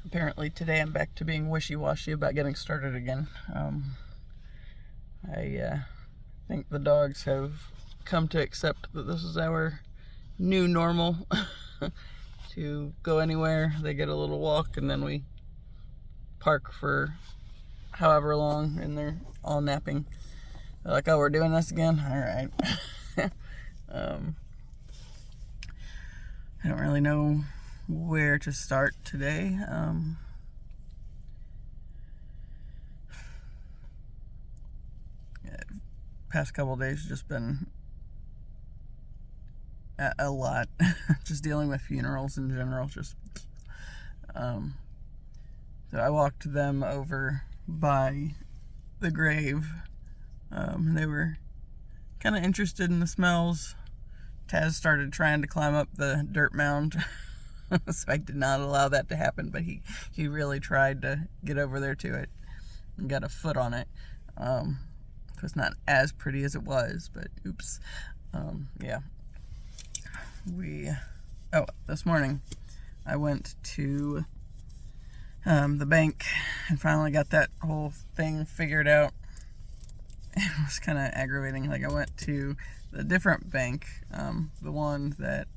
Apparently today I'm back to being wishy-washy about getting started again. I think the dogs have come to accept that this is our new normal. To go anywhere, they get a little walk, and then we park for however long, and they're all napping. They're like, oh, we're doing this again? All right. I don't really know where to start today. Past couple of days just been a lot. Just dealing with funerals in general. Just so I walked them over by the grave. They were kind of interested in the smells. Taz started trying to climb up the dirt mound. So I did not allow that to happen, but he really tried to get over there to it and got a foot on it. It was not as pretty as it was, but oops. Yeah. This morning I went to the bank and finally got that whole thing figured out. It was kind of aggravating. Like, I went to the different bank, the one that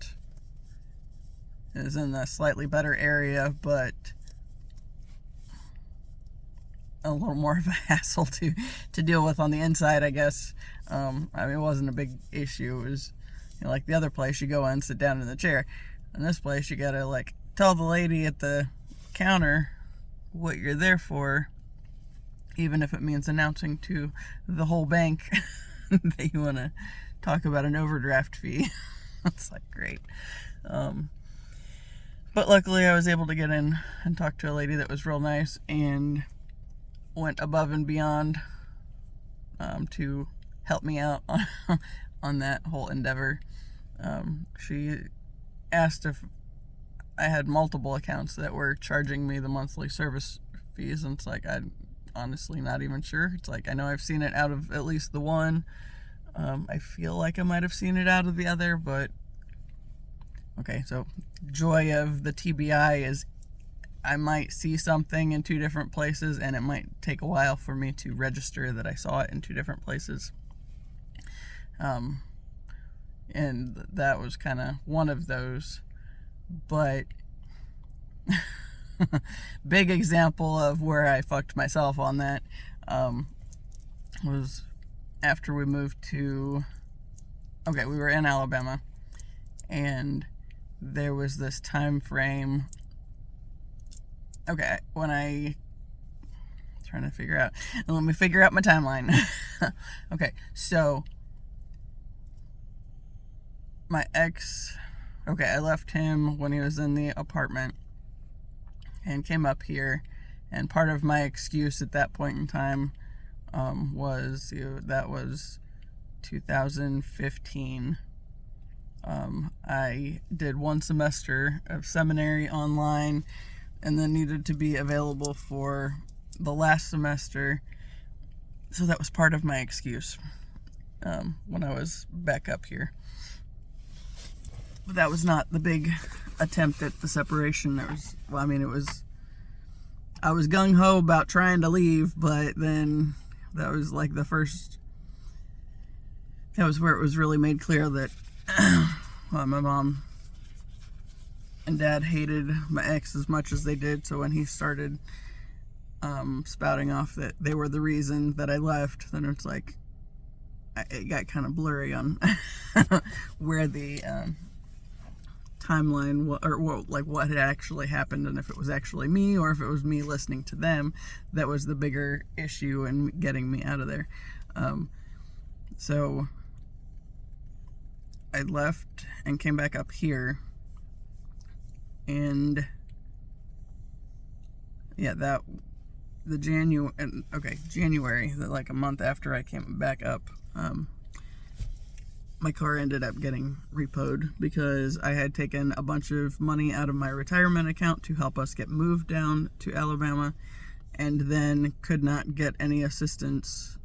is in a slightly better area, but a little more of a hassle to deal with on the inside, I guess. I mean, it wasn't a big issue. It was, like the other place, you go in, sit down in the chair. In this place, you gotta, tell the lady at the counter what you're there for, even if it means announcing to the whole bank that you want to talk about an overdraft fee. It's great. But luckily I was able to get in and talk to a lady that was real nice and went above and beyond to help me out on that whole endeavor. She asked if I had multiple accounts that were charging me the monthly service fees, and it's I'm honestly not even sure. It's I know I've seen it out of at least the one. I feel like I might have seen it out of the other, but okay, so joy of the TBI is I might see something in two different places, and it might take a while for me to register that I saw it in two different places. And that was kind of one of those. But big example of where I fucked myself on that was after we moved to... Okay, we were in Alabama, and there was this time frame... Okay, trying to figure out... Let me figure out my timeline. Okay, so... My ex... Okay, I left him when he was in the apartment and came up here, and part of my excuse at that point in time was that was 2015. I did one semester of seminary online and then needed to be available for the last semester, so that was part of my excuse when I was back up here. But that was not the big attempt at the separation. I was gung-ho about trying to leave, but then that was that was where it was really made clear that well, my mom and dad hated my ex as much as they did. So when he started spouting off that they were the reason that I left, then it's it got kind of blurry on where the timeline what had actually happened, and if it was actually me or if it was me listening to them that was the bigger issue in getting me out of there. So I left and came back up here, and yeah, January, a month after I came back up, my car ended up getting repoed because I had taken a bunch of money out of my retirement account to help us get moved down to Alabama, and then could not get any assistance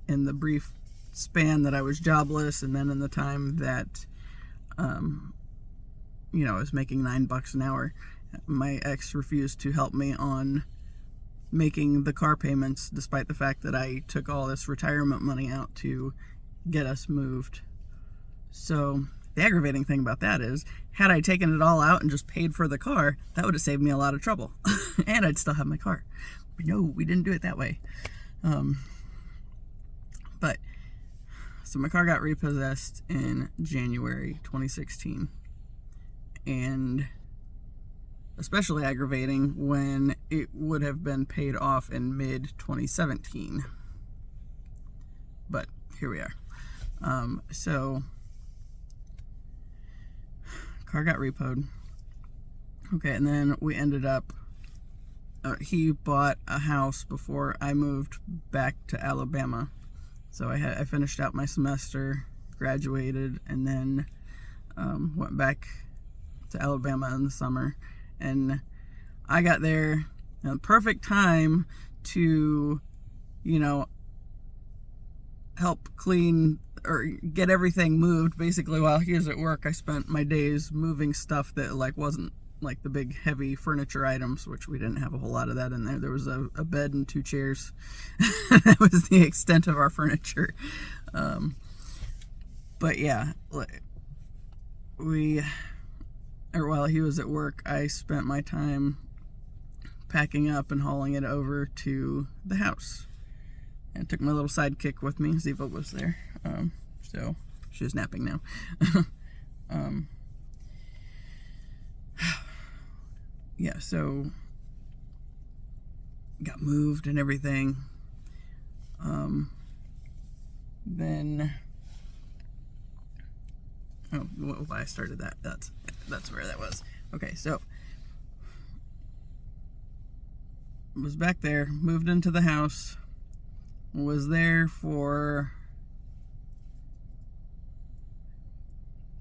in the brief span that I was jobless, and then in the time that I was making $9 an hour. my ex refused to help me on making the car payments, despite the fact that I took all this retirement money out to get us moved. So the aggravating thing about that is, had I taken it all out and just paid for the car, that would have saved me a lot of trouble. And I'd still have my car. But no, we didn't do it that way. But so my car got repossessed in January 2016. And especially aggravating when it would have been paid off in mid 2017. But here we are. So car got repoed. Okay, and then we ended up, he bought a house before I moved back to Alabama. So I finished out my semester, graduated, and then went back to Alabama in the summer. And I got there at the perfect time to, help clean or get everything moved. Basically, while he was at work, I spent my days moving stuff that wasn't like the big heavy furniture items, which we didn't have a whole lot of that in there. There was a bed and 2 chairs. That was the extent of our furniture. But yeah, while he was at work, I spent my time packing up and hauling it over to the house. And took my little sidekick with me. Ziva was there. So she's napping now. Yeah, so got moved and everything. Then why I started that. That's where that was. Okay, so was back there, moved into the house, was there for,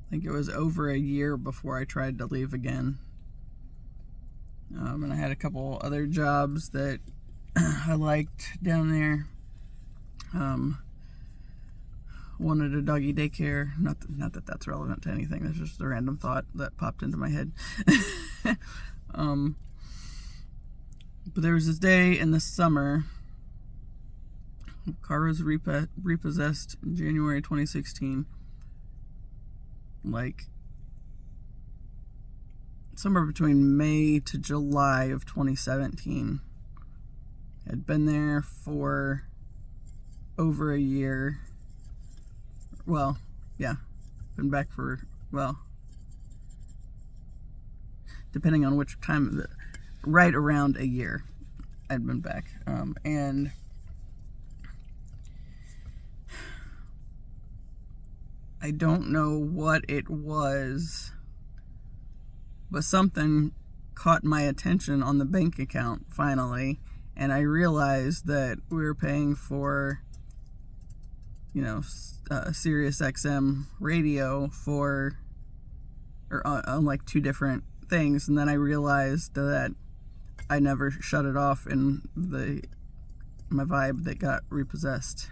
I think it was over a year before I tried to leave again. And I had a couple other jobs that I liked down there. Wanted a doggy daycare. Not that that's relevant to anything. That's just a random thought that popped into my head. But there was this day in the summer. The car was repossessed in January 2016. Like somewhere between May to July of 2017. I'd been there for over a year. Well, yeah, been back for, depending on which time, right around a year I'd been back. And I don't know what it was, but something caught my attention on the bank account finally, and I realized that we were paying for, Sirius XM radio on like 2 different things, and then I realized that I never shut it off in my Vibe that got repossessed.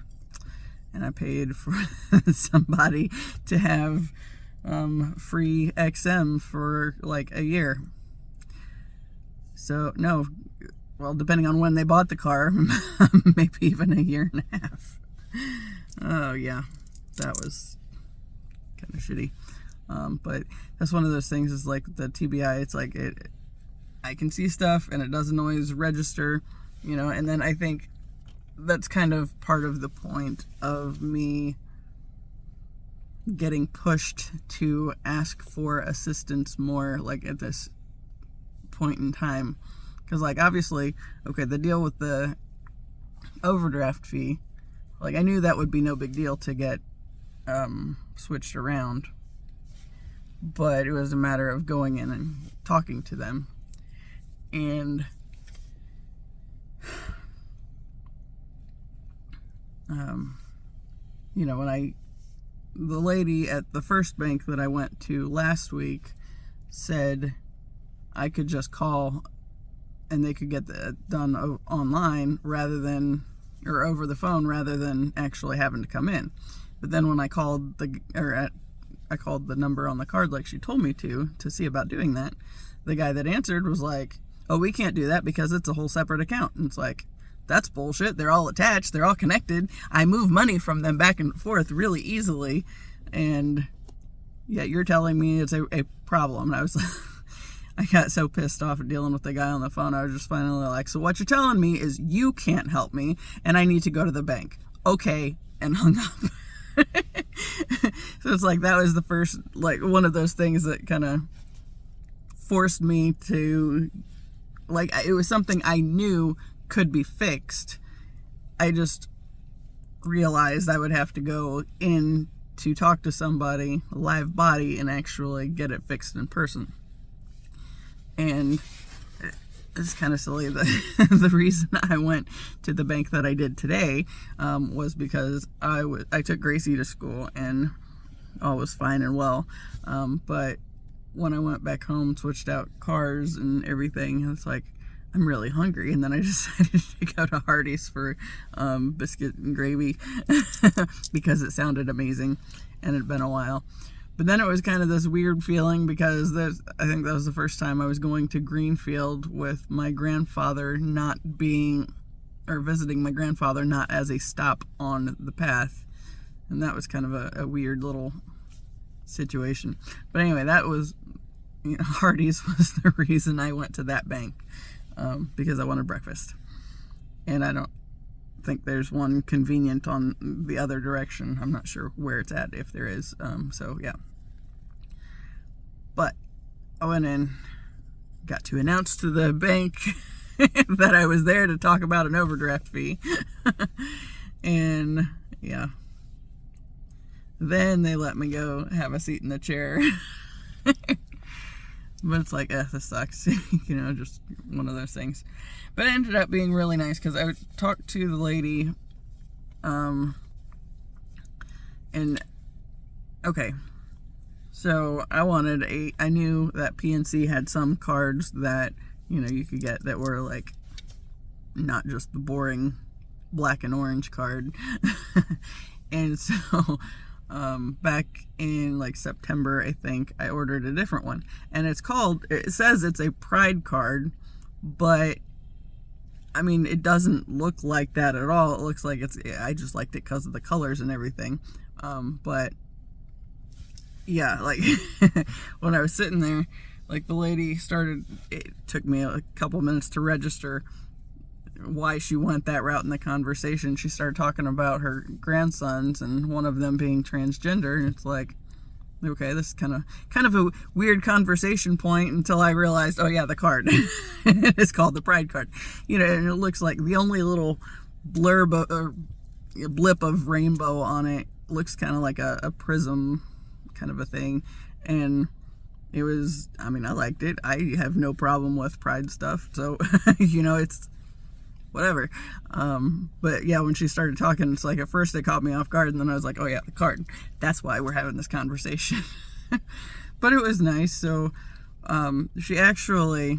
And I paid for somebody to have free XM for like a year. So, no, well, depending on when they bought the car, maybe even a year and a half. Oh, yeah, that was kind of shitty. But that's one of those things, is like the TBI, it's like I can see stuff and it doesn't always register, and then I think that's kind of part of the point of me getting pushed to ask for assistance more, like at this point in time. Because, like, obviously, okay, the deal with the overdraft fee, like, I knew that would be no big deal to get switched around. But it was a matter of going in and talking to them. And when the lady at the first bank that I went to last week said I could just call and they could get that done online rather than, or over the phone, rather than actually having to come in. But then when I called I called the number on the card like she told me to see about doing that, the guy that answered was like, oh, we can't do that because it's a whole separate account. And it's like, that's bullshit. They're all attached. They're all connected. I move money from them back and forth really easily. And yeah, you're telling me it's a problem. And I was like, I got so pissed off at dealing with the guy on the phone. I was just finally like, so what you're telling me is you can't help me and I need to go to the bank. Okay. And hung up. So it's like, that was the first, like, one of those things that kind of forced me to, like, it was something I knew could be fixed. I just realized I would have to go in to talk to somebody, a live body, and actually get it fixed in person. And it's kind of silly that the reason I went to the bank that I did today was because I took Gracie to school and all was fine and well. But when I went back home, switched out cars and everything, it's like, I'm really hungry. And then I decided to go to Hardee's for biscuit and gravy because it sounded amazing and it had been a while. But then it was kind of this weird feeling because I think that was the first time I was going to Greenfield with my grandfather not being, or visiting my grandfather not as a stop on the path. And that was kind of a weird little situation. But anyway, that was, Hardee's was the reason I went to that bank, because I wanted breakfast. And I don't think there's one convenient on the other direction. I'm not sure where it's at, if there is. So yeah. But I went in, got to announce to the bank that I was there to talk about an overdraft fee. And yeah. Then they let me go have a seat in the chair. But it's like, this sucks. Just one of those things. But it ended up being really nice because I talked to the lady. And okay. So I knew that PNC had some cards that, you could get that were like not just the boring black and orange card. And so back in like September, I think, I ordered a different one. And it says it's a Pride card, but I mean, it doesn't look like that at all. It looks like I just liked it because of the colors and everything. But yeah, like when I was sitting there, like the lady it took me a couple minutes to register why she went that route in the conversation. She started talking about her grandsons and one of them being transgender, and it's like, okay, this is kind of a weird conversation point until I realized, oh yeah, the card. It's called the Pride card. And it looks like the only little blurb or blip of rainbow on it looks kind of like a prism kind of a thing. And it was, I liked it. I have no problem with Pride stuff. So, it's whatever. But yeah, when she started talking, it's like at first it caught me off guard, and then I was like, oh yeah, the card. That's why we're having this conversation. But it was nice. So she actually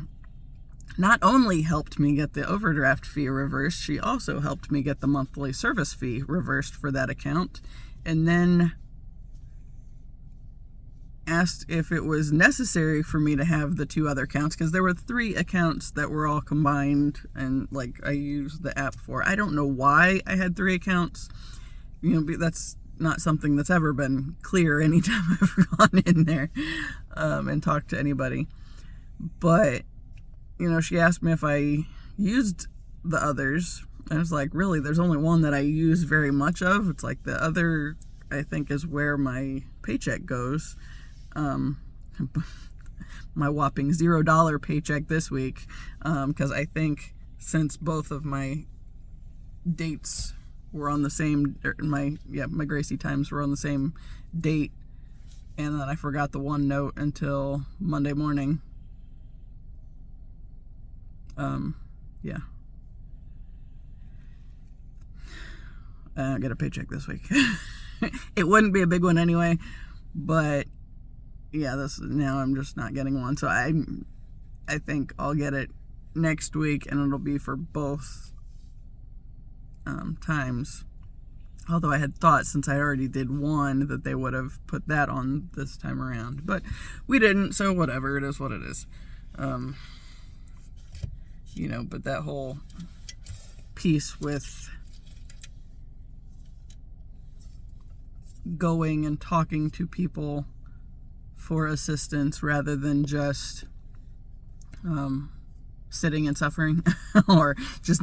not only helped me get the overdraft fee reversed, she also helped me get the monthly service fee reversed for that account, and then asked if it was necessary for me to have the two other accounts, because there were 3 accounts that were all combined and like I used the app for. I don't know why I had 3 accounts. That's not something that's ever been clear anytime I've gone in there and talked to anybody. But she asked me if I used the others, and I was like, really, there's only one that I use very much of. It's like the other, I think, is where my paycheck goes. My whopping $0 paycheck this week, because I think since both of my dates were on the same, my Gracie times were on the same date, and then I forgot the one note until Monday morning. Yeah, I don't get a paycheck this week. It wouldn't be a big one anyway, but yeah, now I'm just not getting one. So I think I'll get it next week, and it'll be for both times. Although I had thought, since I already did one, that they would have put that on this time around, but we didn't. So whatever, it is what it is. You know, but that whole piece with going and talking to people for assistance rather than just sitting and suffering or just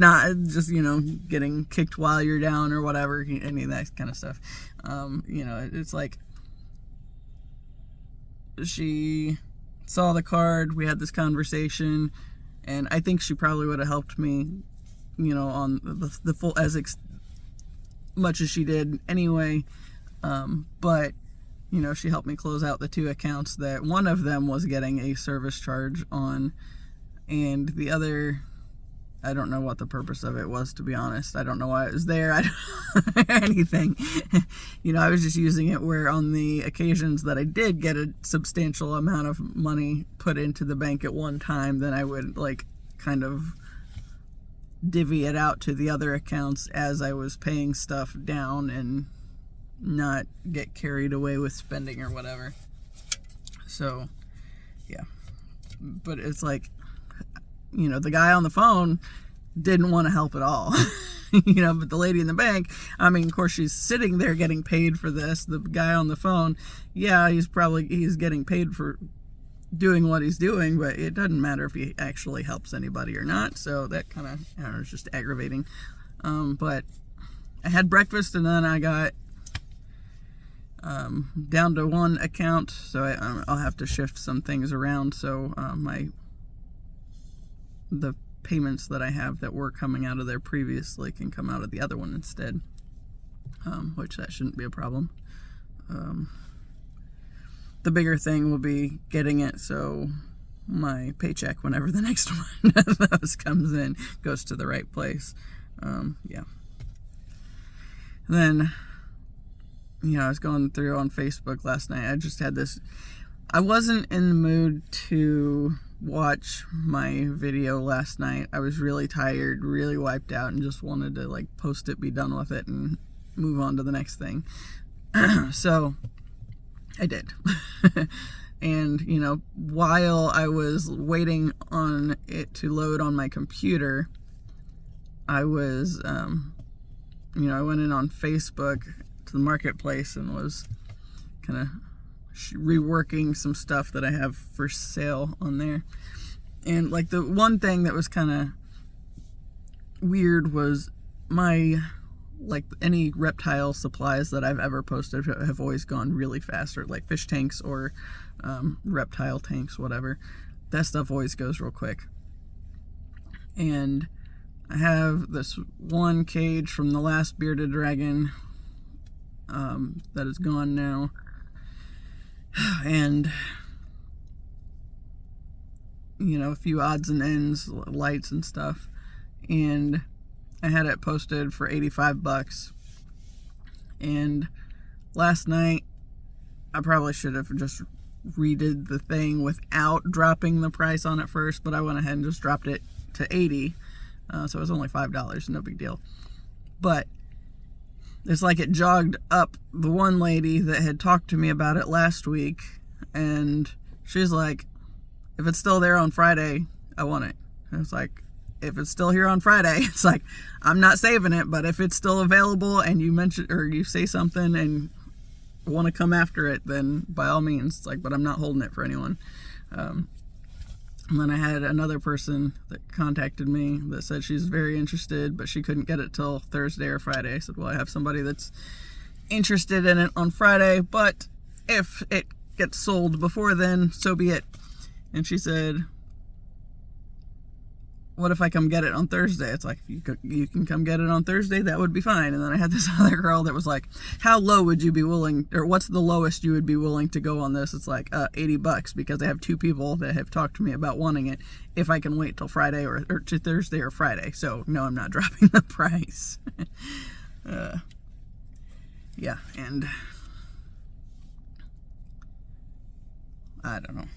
you know, getting kicked while you're down or whatever, any of that kind of stuff. You know, it's like she saw the card, we had this conversation, and I think she probably would have helped me, you know, on the full much as she did anyway. But, you know, she helped me close out the 2 accounts that one of them was getting a service charge on, and the other, I don't know what the purpose of it was, to be honest. I don't know why it was there. I don't anything. You know, I was just using it where on the occasions that I did get a substantial amount of money put into the bank at one time, then I would like kind of divvy it out to the other accounts as I was paying stuff down and not get carried away with spending or whatever. So, yeah. But it's like, you know, the guy on the phone didn't want to help at all. You know, but the lady in the bank, I mean, of course, she's sitting there getting paid for this. The guy on the phone, yeah, he's getting paid for doing what he's doing, but it doesn't matter if he actually helps anybody or not. So that kind of, I don't know, it's just aggravating. But I had breakfast, and then I got down to 1 account, so I'll have to shift some things around, so the payments that I have that were coming out of there previously can come out of the other one instead, which that shouldn't be a problem. The bigger thing will be getting it so my paycheck, whenever the next one of those comes in, goes to the right place. Yeah. Then, you know, I was going through on Facebook last night. I just had this, I wasn't in the mood to watch my video last night. I was really tired, really wiped out, and just wanted to like post it, be done with it, and move on to the next thing. So I did. And, you know, while I was waiting on it to load on my computer, I was, you know, I went in on Facebook to the marketplace and was kind of reworking some stuff that I have for sale on there. And like the one thing that was kind of weird was my, like, any reptile supplies that I've ever posted have always gone really fast, or like fish tanks or reptile tanks, whatever. That stuff always goes real quick. And I have this one cage from the last bearded dragon that is gone now. And, you know, a few odds and ends, lights and stuff. And I had it posted for $85. And last night, I probably should have just redid the thing without dropping the price on it first, but I went ahead and just dropped it to $80. So it was only $5, no big deal. But it's like it jogged up the one lady that had talked to me about it last week, and she's like, if it's still there on Friday, I want it. And it's like, if it's still here on Friday, it's like, I'm not saving it, but if it's still available and you mention, or you say something and want to come after it, then by all means. It's like, but I'm not holding it for anyone. And then I had another person that contacted me that said she's very interested, but she couldn't get it till Thursday or Friday. I said, well, I have somebody that's interested in it on Friday, but if it gets sold before then, so be it. And she said, what if I come get it on Thursday? It's like, if you can come get it on Thursday, that would be fine. And then I had this other girl that was like, how low would you be willing, or what's the lowest you would be willing to go on this? It's like $80, because I have 2 people that have talked to me about wanting it if I can wait till Friday or to Thursday or Friday. So no, I'm not dropping the price. Yeah, and I don't know.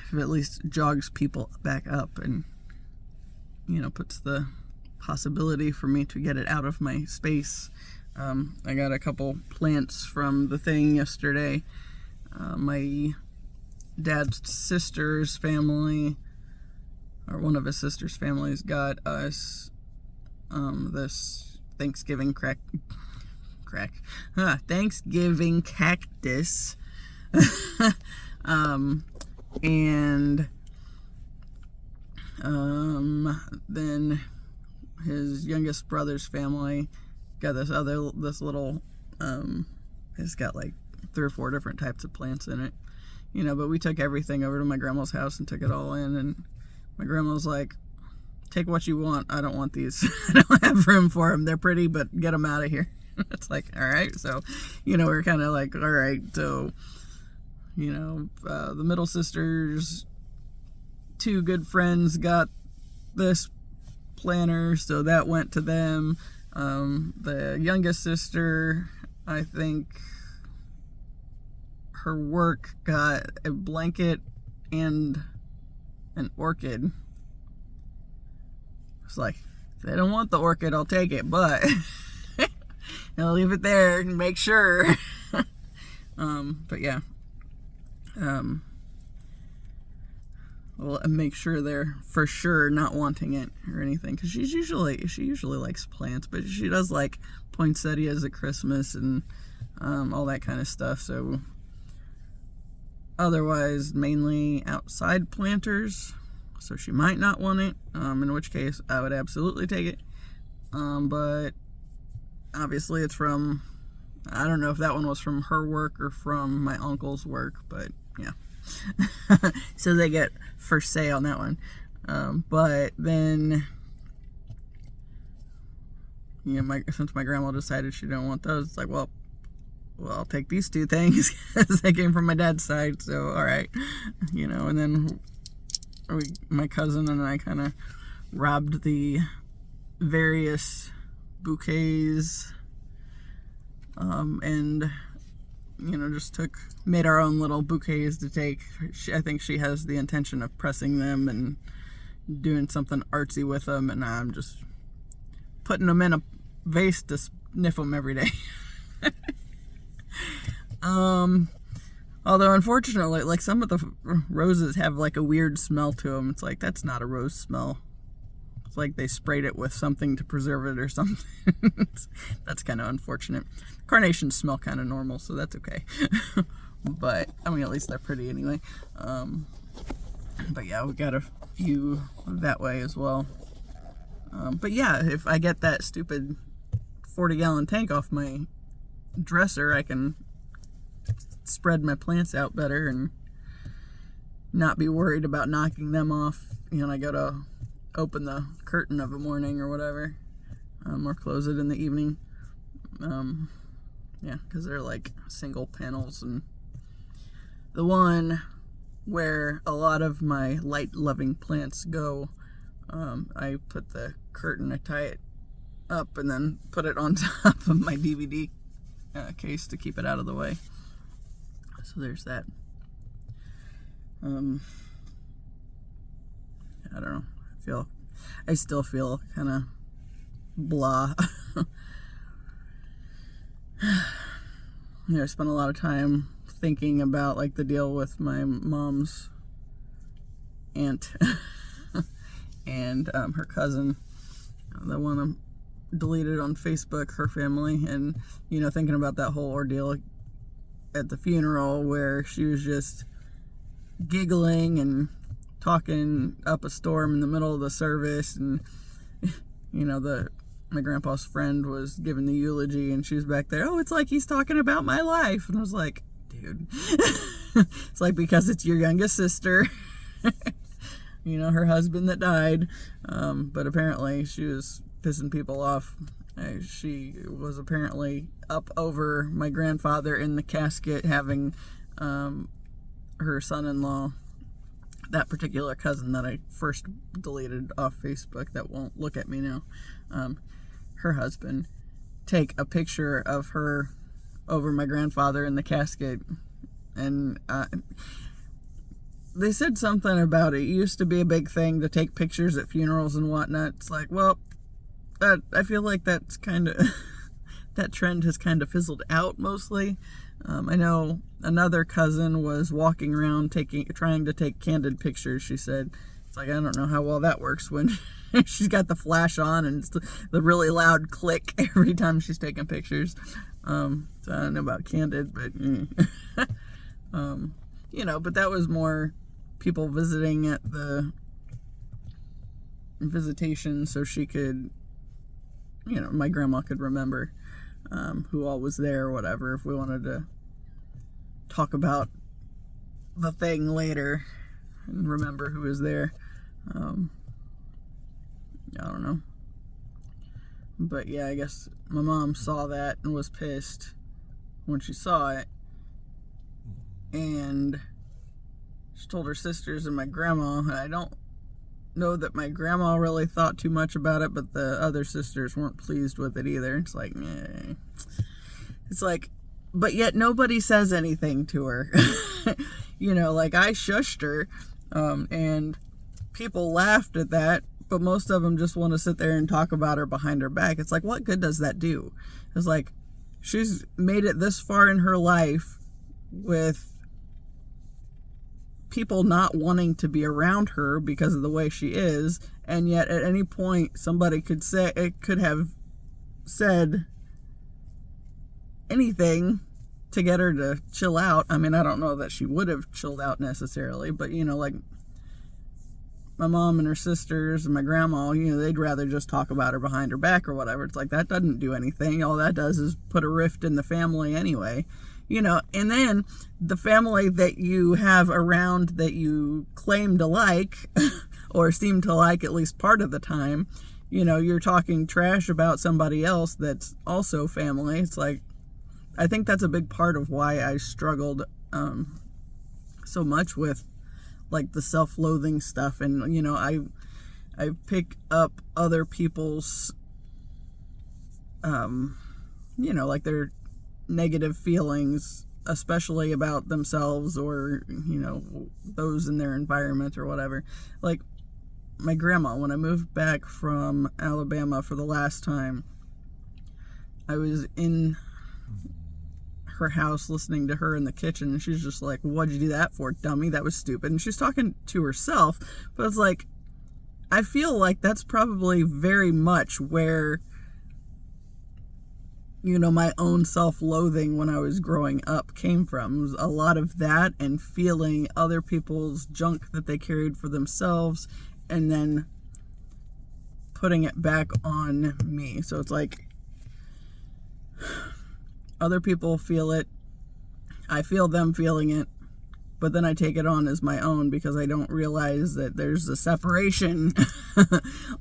If it at least jogs people back up and, you know, puts the possibility for me to get it out of my space. I got a couple plants from the thing yesterday. My dad's sister's family, or one of his sister's families, got us this Thanksgiving Thanksgiving cactus. And then his youngest brother's family got this little, it's got like 3 or 4 different types of plants in it, but we took everything over to my grandma's house and took it all in, and my grandma was like, take what you want, I don't want these. I don't have room for them, they're pretty, but get them out of here. It's like, all right. So we're kind of like, all right. So the middle sister's 2 good friends got this planter, so that went to them. The youngest sister, I think her work got a blanket and an orchid. It's like, if they don't want the orchid, I'll take it, but I'll leave it there and make sure. But yeah. Well, make sure they're for sure not wanting it or anything, because she usually likes plants, but she does like poinsettias at Christmas and all that kind of stuff. So otherwise, mainly outside planters. So she might not want it. In which case, I would absolutely take it. But obviously, it's from, I don't know if that one was from her work or from my uncle's work, but yeah. So they get first say on that one. But then, since my grandma decided she didn't want those, it's like, well, I'll take these 2 things because they came from my dad's side. So, all right, and then my cousin and I kind of robbed the various bouquets, and just made our own little bouquets to take. I think she has the intention of pressing them and doing something artsy with them, and I'm just putting them in a vase to sniff them every day. Although unfortunately, like, some of the roses have like a weird smell to them. It's like, that's not a rose smell. It's like they sprayed it with something to preserve it or something. That's kind of unfortunate. Carnations smell kind of normal, so that's okay. But I mean, at least they're pretty anyway. But yeah, we got a few that way as well. But yeah, if I get that stupid 40-gallon tank off my dresser, I can spread my plants out better and not be worried about knocking them off. I go to open the curtain of a morning or whatever, or close it in the evening. Yeah, because they're like single panels, and the one where a lot of my light-loving plants go, I put the curtain, I tie it up, and then put it on top of my DVD case to keep it out of the way. So there's that. I don't know. I still feel kind of blah. I spent a lot of time thinking about like the deal with my mom's aunt and her cousin, the one I deleted on Facebook, her family, and thinking about that whole ordeal at the funeral where she was just giggling and talking up a storm in the middle of the service, and my grandpa's friend was giving the eulogy, and she was back there, oh, it's like he's talking about my life, and I was like, dude, it's like, because it's your youngest sister, her husband that died, but apparently she was pissing people off. She was apparently up over my grandfather in the casket, having her son-in-law, that particular cousin that I first deleted off Facebook that won't look at me now, her husband, take a picture of her over my grandfather in the casket. And they said something about it used to be a big thing to take pictures at funerals and whatnot. It's like, well, I feel like that's kind of that trend has kind of fizzled out mostly. I know another cousin was walking around trying to take candid pictures. She said, it's like, I don't know how well that works when she's got the flash on and it's the really loud click every time she's taking pictures. So I don't know about candid, but but that was more people visiting at the visitation, so she could, my grandma could remember who all was there or whatever, if we wanted to talk about the thing later and remember who was there. I don't know. But yeah, I guess my mom saw that and was pissed when she saw it. And she told her sisters and my grandma. And I don't know that my grandma really thought too much about it, but the other sisters weren't pleased with it either. It's like, meh. It's like, but yet nobody says anything to her. Like I shushed her, and people laughed at that, but most of them just want to sit there and talk about her behind her back. It's like, what good does that do? It's like, she's made it this far in her life with people not wanting to be around her because of the way she is, and yet at any point somebody could have said anything to get her to chill out. I mean, I don't know that she would have chilled out necessarily, but like my mom and her sisters and my grandma, they'd rather just talk about her behind her back or whatever. It's like, that doesn't do anything. All that does is put a rift in the family anyway. And then the family that you have around that you claim to like, or seem to like at least part of the time, you're talking trash about somebody else that's also family. It's like, I think that's a big part of why I struggled so much with like the self-loathing stuff. And, I pick up other people's, like their negative feelings, especially about themselves or, those in their environment or whatever. Like my grandma, when I moved back from Alabama for the last time, I was in her house listening to her in the kitchen, and she's just like, what'd you do that for, dummy? That was stupid. And she's talking to herself, but it's like, I feel like that's probably very much where my own self-loathing when I was growing up came from. It was a lot of that and feeling other people's junk that they carried for themselves and then putting it back on me. So it's like, other people feel it, I feel them feeling it, but then I take it on as my own because I don't realize that there's a separation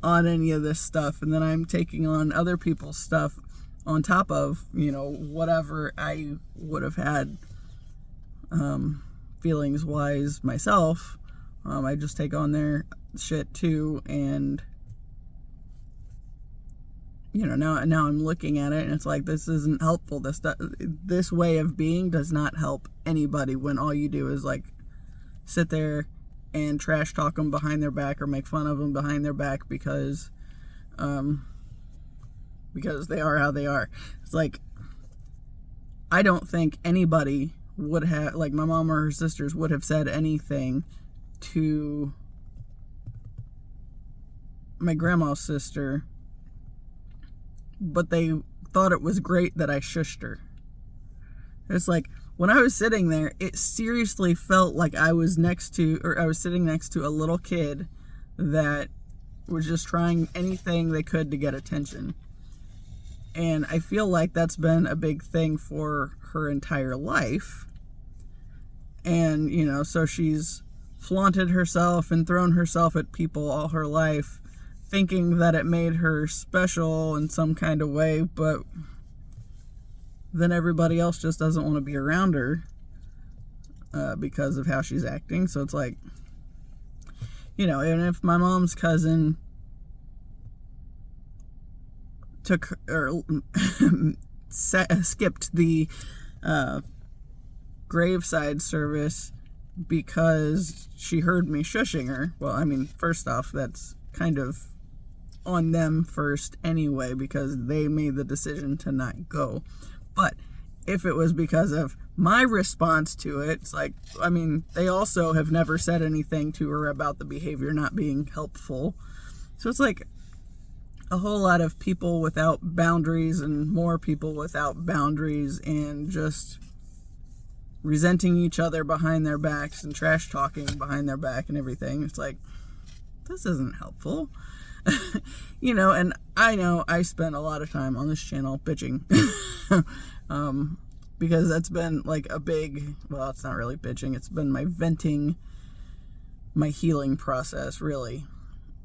on any of this stuff. And then I'm taking on other people's stuff on top of, whatever I would have had feelings wise myself. I just take on their shit too. And now I'm looking at it and it's like, this isn't helpful. This way of being does not help anybody when all you do is like sit there and trash talk them behind their back or make fun of them behind their back because they are how they are. It's like, I don't think anybody would have, like my mom or her sisters would have said anything to my grandma's sister, but they thought it was great that I shushed her. It's like, when I was sitting there, it seriously felt like I was sitting next to a little kid that was just trying anything they could to get attention. And I feel like that's been a big thing for her entire life. And, so she's flaunted herself and thrown herself at people all her life, thinking that it made her special in some kind of way, but then everybody else just doesn't want to be around her because of how she's acting. So it's like, and if my mom's cousin skipped the graveside service because she heard me shushing her, well, I mean, first off, that's kind of on them first anyway, because they made the decision to not go. But if it was because of my response to it, it's like, I mean, they also have never said anything to her about the behavior not being helpful. So it's like a whole lot of people without boundaries and more people without boundaries and just resenting each other behind their backs and trash talking behind their back and everything. It's like, this isn't helpful. And I know I spend a lot of time on this channel bitching. Because that's been like a big, well, it's not really bitching, it's been my venting, my healing process, really.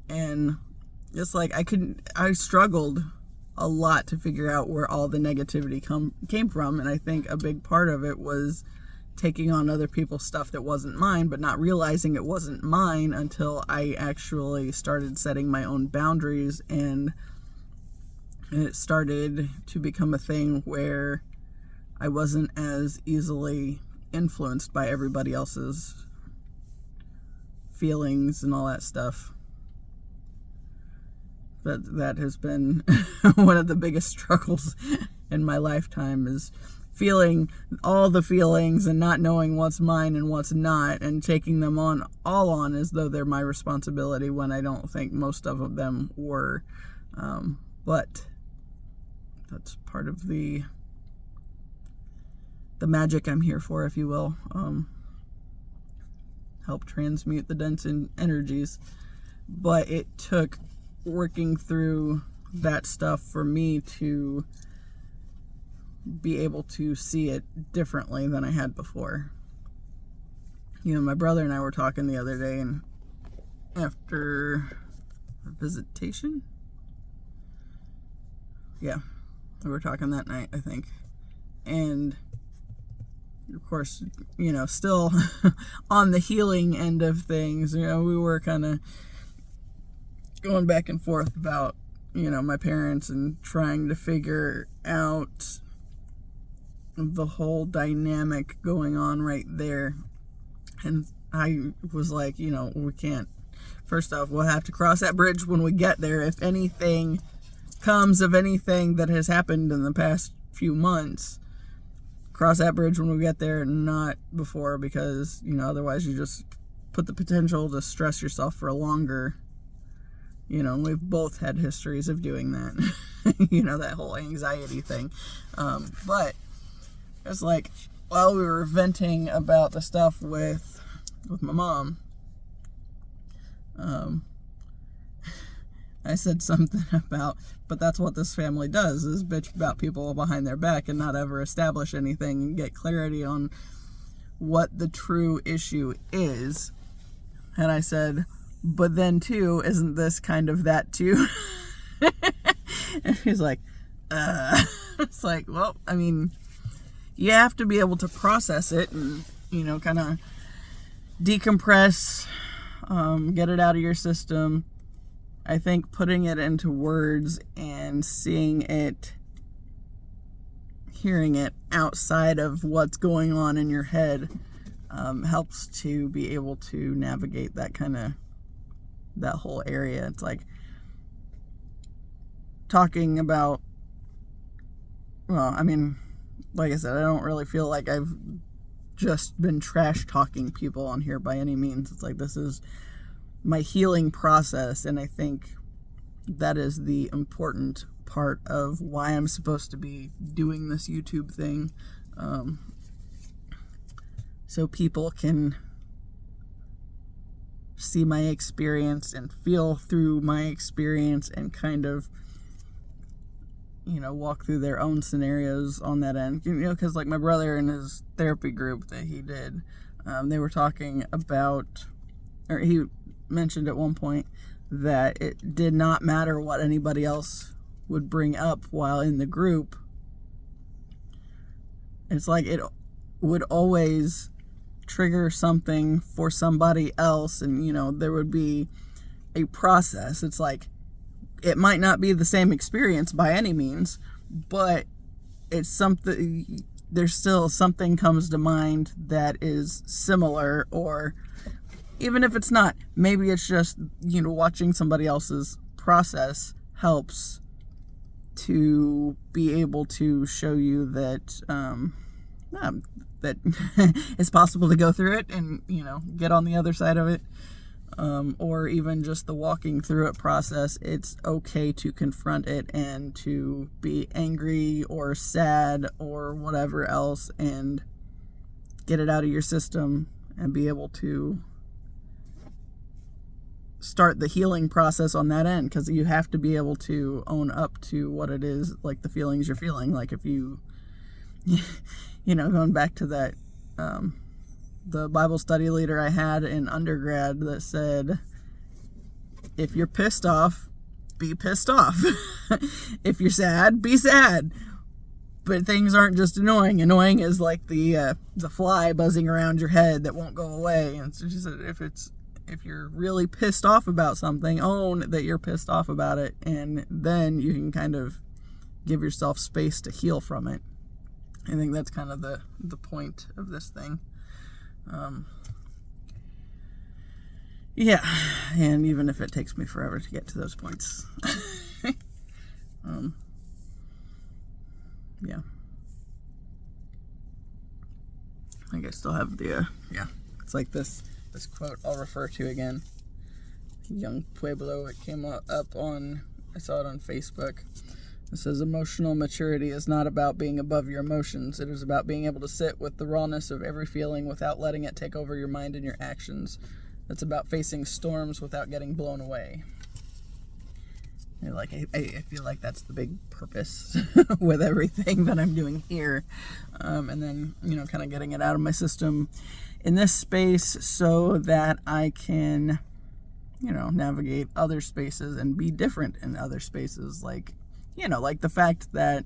And just like I struggled a lot to figure out where all the negativity came from. And I think a big part of it was taking on other people's stuff that wasn't mine, but not realizing it wasn't mine until I actually started setting my own boundaries, and it started to become a thing where I wasn't as easily influenced by everybody else's feelings and all that stuff. That has been one of the biggest struggles in my lifetime, is feeling all the feelings and not knowing what's mine and what's not, and taking them all on as though they're my responsibility when I don't think most of them were. But that's part of the magic I'm here for, if you will. Help transmute the dense energies. But it took working through that stuff for me to be able to see it differently than I had before. My brother and I were talking the other day, and after a visitation, we were talking that night, I think. And of course, still on the healing end of things, we were kind of going back and forth about, my parents and trying to figure out the whole dynamic going on right there. And I was like, we can't, first off, we'll have to cross that bridge when we get there. If anything comes of anything that has happened in the past few months, cross that bridge when we get there, not before, because otherwise you just put the potential to stress yourself for longer. We've both had histories of doing that. That whole anxiety thing. But it's like, while we were venting about the stuff with my mom, I said something about, but that's what this family does, is bitch about people behind their back and not ever establish anything and get clarity on what the true issue is. And I said, but then too, isn't this kind of that too? And he's like, It's like, well, I mean, you have to be able to process it and, kind of decompress, get it out of your system. I think putting it into words and seeing it, hearing it outside of what's going on in your head helps to be able to navigate that whole area. It's like talking about, well, I mean, like I said, I don't really feel like I've just been trash talking people on here by any means. It's like, this is my healing process, and I think that is the important part of why I'm supposed to be doing this YouTube thing, so people can see my experience and feel through my experience and kind of, walk through their own scenarios on that end. Because like my brother in his therapy group that he did, they were talking about, or he mentioned at one point that it did not matter what anybody else would bring up while in the group. It's like it would always trigger something for somebody else, and there would be a process. It's like, it might not be the same experience by any means, but it's something, there's still something comes to mind that is similar, or even if it's not, maybe it's just, watching somebody else's process helps to be able to show you that that it's possible to go through it and, get on the other side of it. Or even just the walking through it process, it's okay to confront it and to be angry or sad or whatever else and get it out of your system and be able to start the healing process on that end, because you have to be able to own up to what it is, like the feelings you're feeling. Like if you, going back to that, the Bible study leader I had in undergrad that said, if you're pissed off, be pissed off. If you're sad, be sad. But things aren't just annoying. Annoying is like the fly buzzing around your head that won't go away. And so she said, if you're really pissed off about something, own that you're pissed off about it, and then you can kind of give yourself space to heal from it. I think that's kind of the point of this thing. Yeah, and even if it takes me forever to get to those points. Yeah. I think I still have the, it's like this quote I'll refer to again. Young Pueblo, it came up on, I saw it on Facebook. It says, emotional maturity is not about being above your emotions. It is about being able to sit with the rawness of every feeling without letting it take over your mind and your actions. It's about facing storms without getting blown away. I feel like that's the big purpose with everything that I'm doing here. And then, kind of getting it out of my system in this space so that I can, navigate other spaces and be different in other spaces. Like the fact that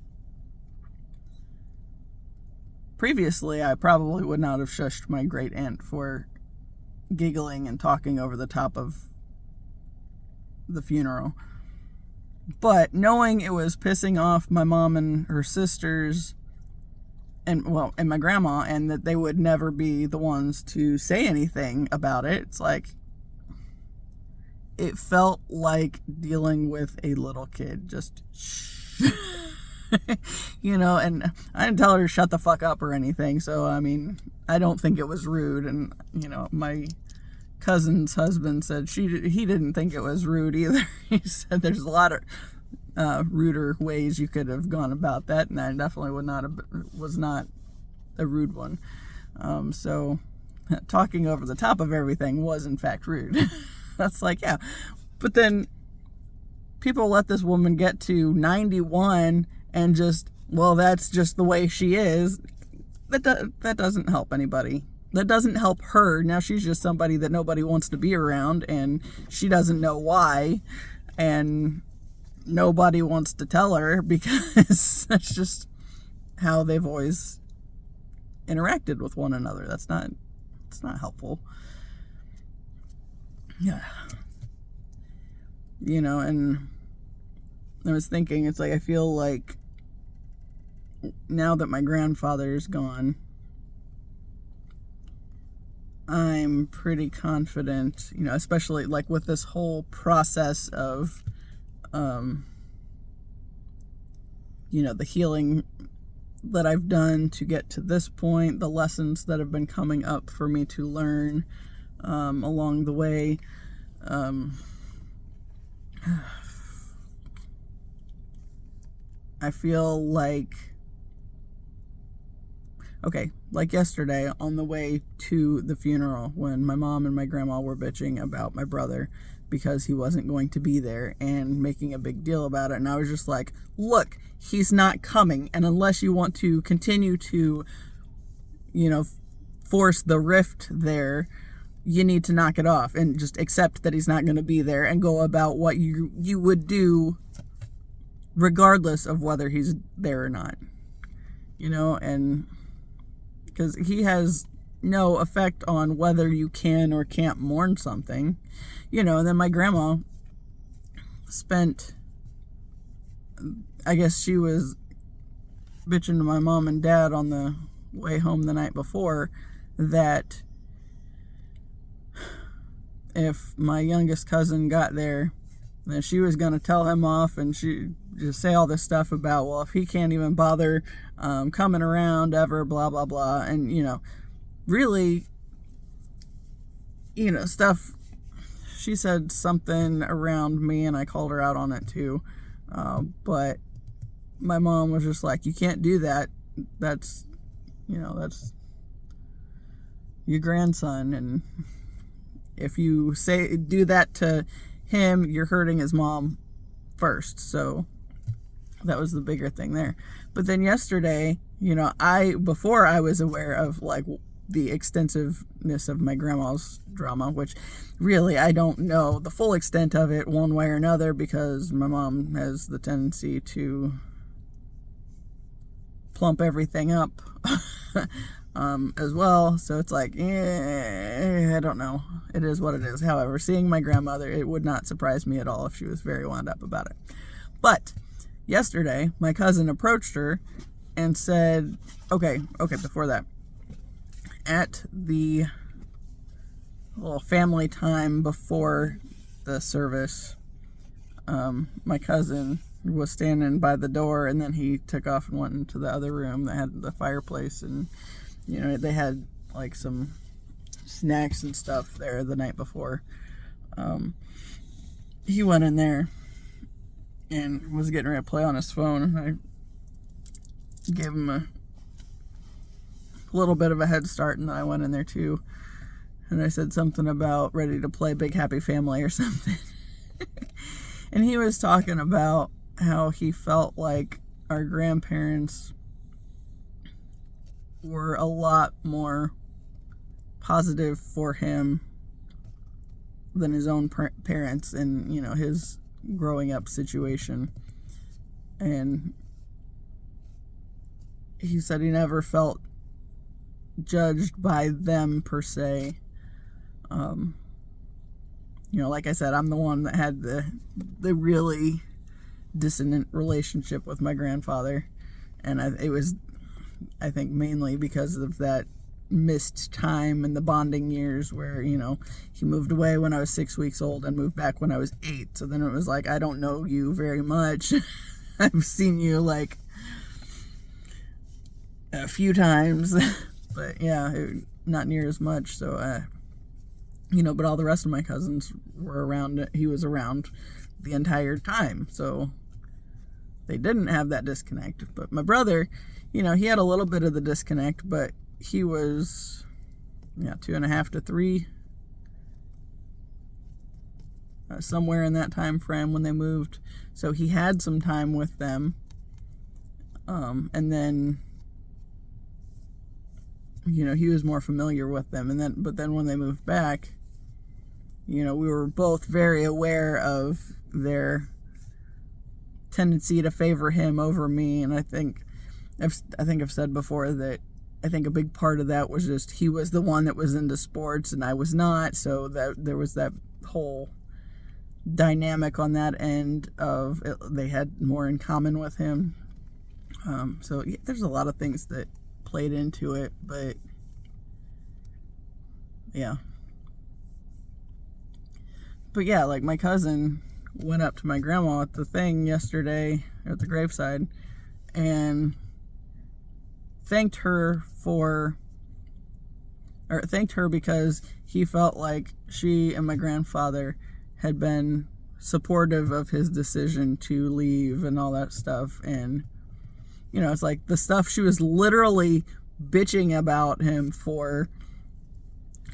previously I probably would not have shushed my great aunt for giggling and talking over the top of the funeral. But knowing it was pissing off my mom and her sisters and my grandma, and that they would never be the ones to say anything about it, it's like, it felt like dealing with a little kid. Just and I didn't tell her to shut the fuck up or anything, so I don't think it was rude. And my cousin's husband said he didn't think it was rude either. He said there's a lot of ruder ways you could have gone about that, and I definitely was not a rude one. So talking over the top of everything was in fact rude. That's like, yeah. But then people let this woman get to 91 and just, that's just the way she is. That doesn't help anybody. That doesn't help her. Now she's just somebody that nobody wants to be around, and she doesn't know why, and nobody wants to tell her, because that's just how they've always interacted with one another. It's not helpful. Yeah. And I was thinking, it's like, I feel like now that my grandfather's gone, I'm pretty confident, especially like with this whole process of, the healing that I've done to get to this point, the lessons that have been coming up for me to learn along the way. I feel like, like yesterday on the way to the funeral, when my mom and my grandma were bitching about my brother because he wasn't going to be there and making a big deal about it. And I was just like, look, he's not coming. And unless you want to continue to, force the rift there, you need to knock it off and just accept that he's not going to be there and go about what you would do regardless of whether he's there or not. And because he has no effect on whether you can or can't mourn something. And then my grandma spent, I guess she was bitching to my mom and dad on the way home the night before that if my youngest cousin got there And then she was going to tell him off, and she just say all this stuff about, well, if he can't even bother coming around ever, blah, blah, blah. And, really, stuff. She said something around me, and I called her out on it too. But my mom was just like, you can't do that. That's your grandson. And if you do that to him, you're hurting his mom first. So that was the bigger thing there. But then yesterday, before I was aware of like the extensiveness of my grandma's drama, which really I don't know the full extent of it one way or another, because my mom has the tendency to plump everything up as well. So it's like, I don't know. It is what it is. However, seeing my grandmother, it would not surprise me at all if she was very wound up about it. But yesterday, my cousin approached her and said, okay, before that, at the little family time before the service, my cousin was standing by the door, and then he took off and went into the other room that had the fireplace, and they had like some snacks and stuff there the night before. He went in there and was getting ready to play on his phone, and I gave him a little bit of a head start, and then I went in there too, and I said something about ready to play Big Happy Family or something. And he was talking about how he felt like our grandparents were a lot more positive for him than his own parents and his growing up situation. And he said he never felt judged by them per se. Like I said, I'm the one that had the really dissonant relationship with my grandfather, and it was, I think, mainly because of that missed time in the bonding years where he moved away when I was 6 weeks old and moved back when I was 8. So then it was like, I don't know you very much. I've seen you like a few times. But yeah, not near as much. So, but all the rest of my cousins were around. He was around the entire time. So they didn't have that disconnect. But my brother, he had a little bit of the disconnect, but he was, 2.5 to 3. Somewhere in that time frame when they moved. So he had some time with them. And then, he was more familiar with them. But then when they moved back, we were both very aware of their tendency to favor him over me. And I think I've said before that I think a big part of that was just he was the one that was into sports and I was not. So that there was that whole dynamic on that end of it, they had more in common with him. So yeah, there's a lot of things that played into it, but yeah. But yeah, like my cousin went up to my grandma at the thing yesterday at the graveside and thanked her because he felt like she and my grandfather had been supportive of his decision to leave and all that stuff. And it's like the stuff she was literally bitching about him for,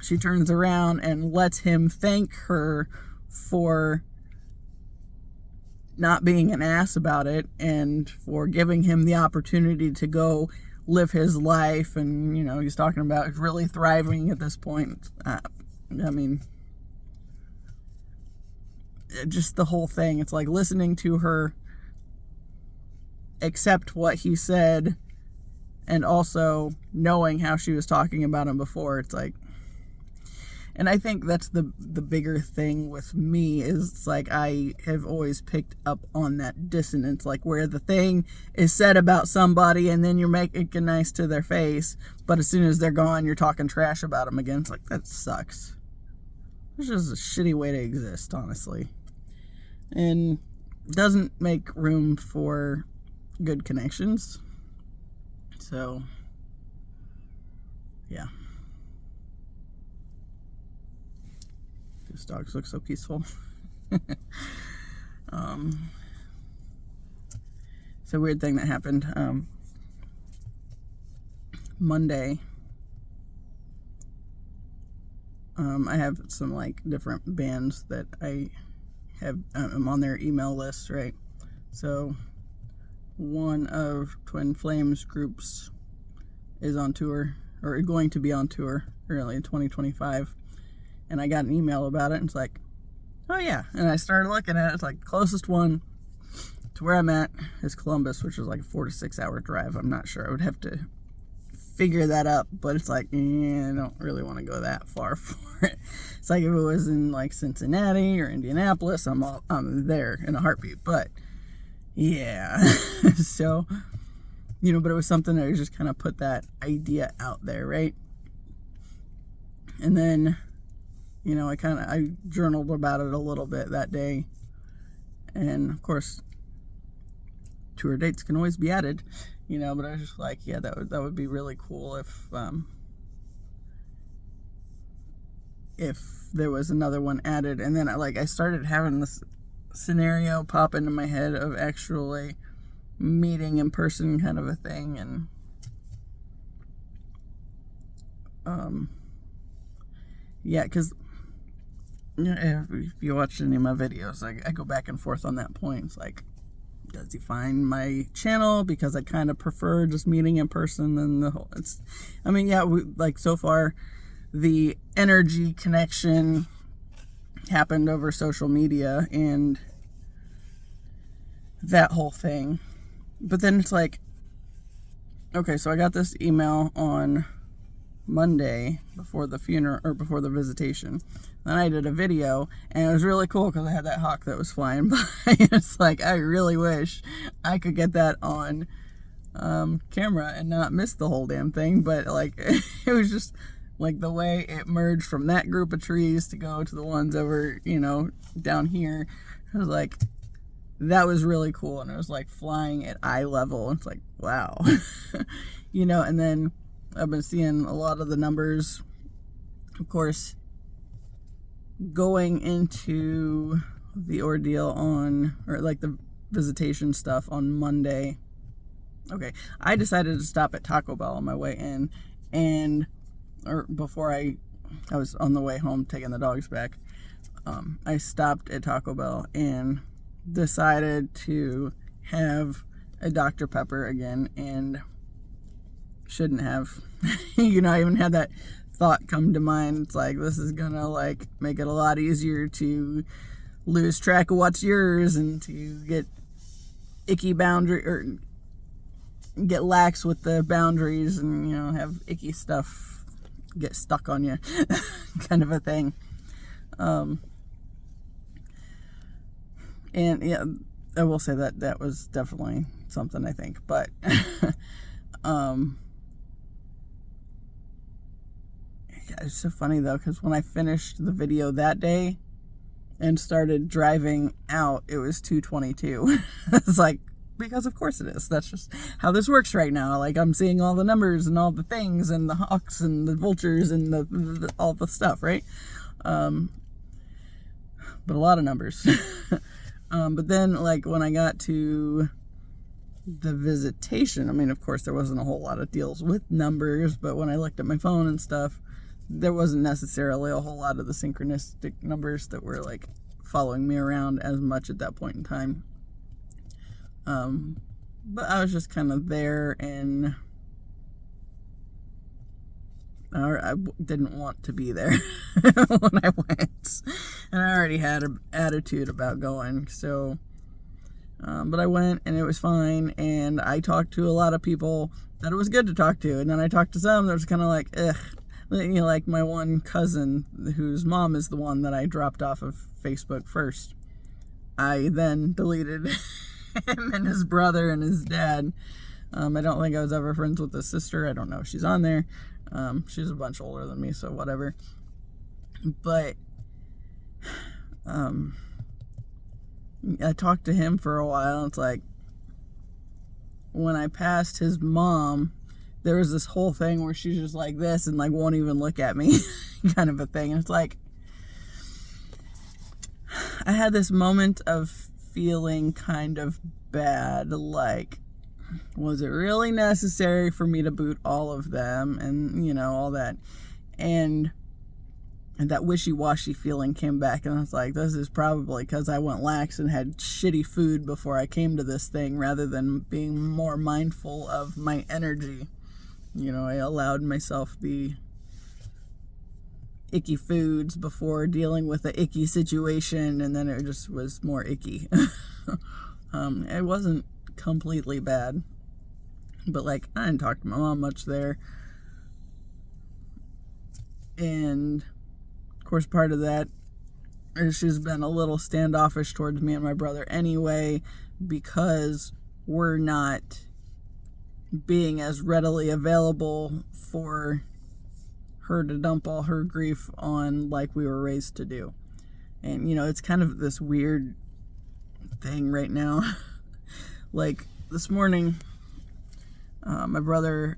she turns around and lets him thank her for not being an ass about it and for giving him the opportunity to go live his life. And he's talking about really thriving at this point. Just the whole thing, it's like listening to her accept what he said and also knowing how she was talking about him before. It's like, and I think that's the bigger thing with me is it's like I have always picked up on that dissonance, like where the thing is said about somebody and then you're making nice to their face, but as soon as they're gone, you're talking trash about them again. It's like, that sucks. It's just a shitty way to exist, honestly. and doesn't make room for good connections. So, yeah. These dogs look so peaceful. It's a weird thing that happened. Monday, I have some like different bands that I have. I'm on their email list, right? So one of Twin Flames groups is on tour, or going to be on tour early in 2025, and I got an email about it, and it's like, oh yeah. And I started looking at it. It's like the closest one to where I'm at is Columbus, which is like a 4 to 6 hour drive. I'm not sure. I would have to figure that up, but it's like, I don't really want to go that far for it. It's like if it was in like Cincinnati or Indianapolis, I'm there in a heartbeat. But yeah, so, but it was something that I just kind of put that idea out there, right? And then, I journaled about it a little bit that day. And of course, tour dates can always be added, but I was just like, yeah, that would be really cool if there was another one added. And then I started having this scenario pop into my head of actually meeting in person, kind of a thing. And yeah, because if you watch any of my videos, I go back and forth on that point. It's like, does he find my channel because I kind of prefer just meeting in person and the whole, so far the energy connection happened over social media and that whole thing. But then it's like, okay, so I got this email on Monday before the funeral, or before the visitation. Then I did a video, and it was really cool because I had that hawk that was flying by. It's like, I really wish I could get that on camera and not miss the whole damn thing. But it was just like the way it merged from that group of trees to go to the ones over, down here. I was like, that was really cool, and it was like flying at eye level. It's like, wow. And then I've been seeing a lot of the numbers, of course, going into the ordeal the visitation stuff on Monday. Okay, I decided to stop at Taco Bell on my way in, before I was on the way home taking the dogs back. I stopped at Taco Bell and decided to have a Dr. Pepper again, and shouldn't have. I even had that thought come to mind. It's like, this is gonna make it a lot easier to lose track of what's yours and to get icky boundary, or get lax with the boundaries, and have icky stuff get stuck on you. Kind of a thing. And yeah, I will say that was definitely something, I think. But it's so funny though, because when I finished the video that day and started driving out, it was 2:22. It's like, because of course it is. That's just how this works right now. I'm seeing all the numbers and all the things and the hawks and the vultures and the all the stuff, right? But a lot of numbers. But then when I got to the visitation, of course there wasn't a whole lot of deals with numbers, but when I looked at my phone and stuff, there wasn't necessarily a whole lot of the synchronistic numbers that were following me around as much at that point in time. But I was just kind of there, and I didn't want to be there when I went, and I already had an attitude about going, so but I went, and it was fine, and I talked to a lot of people that it was good to talk to, and then I talked to some that was kind of like, ugh. Like my one cousin, whose mom is the one that I dropped off of Facebook first. I then deleted him and his brother and his dad. I don't think I was ever friends with his sister. I don't know if she's on there. She's a bunch older than me, so whatever. But I talked to him for a while. It's like, when I passed his mom, there was this whole thing where she's just like this and like won't even look at me kind of a thing. And it's like, I had this moment of feeling kind of bad, like, was it really necessary for me to boot all of them, and all that, and that wishy-washy feeling came back, and I was like, this is probably because I went lax and had shitty food before I came to this thing, rather than being more mindful of my energy. I allowed myself the icky foods before dealing with the icky situation, and then it just was more icky. It wasn't completely bad, but like, I didn't talk to my mom much there, and of course part of that is she's been a little standoffish towards me and my brother anyway, because we're not being as readily available for her to dump all her grief on like we were raised to do. And it's kind of this weird thing right now. Like this morning, my brother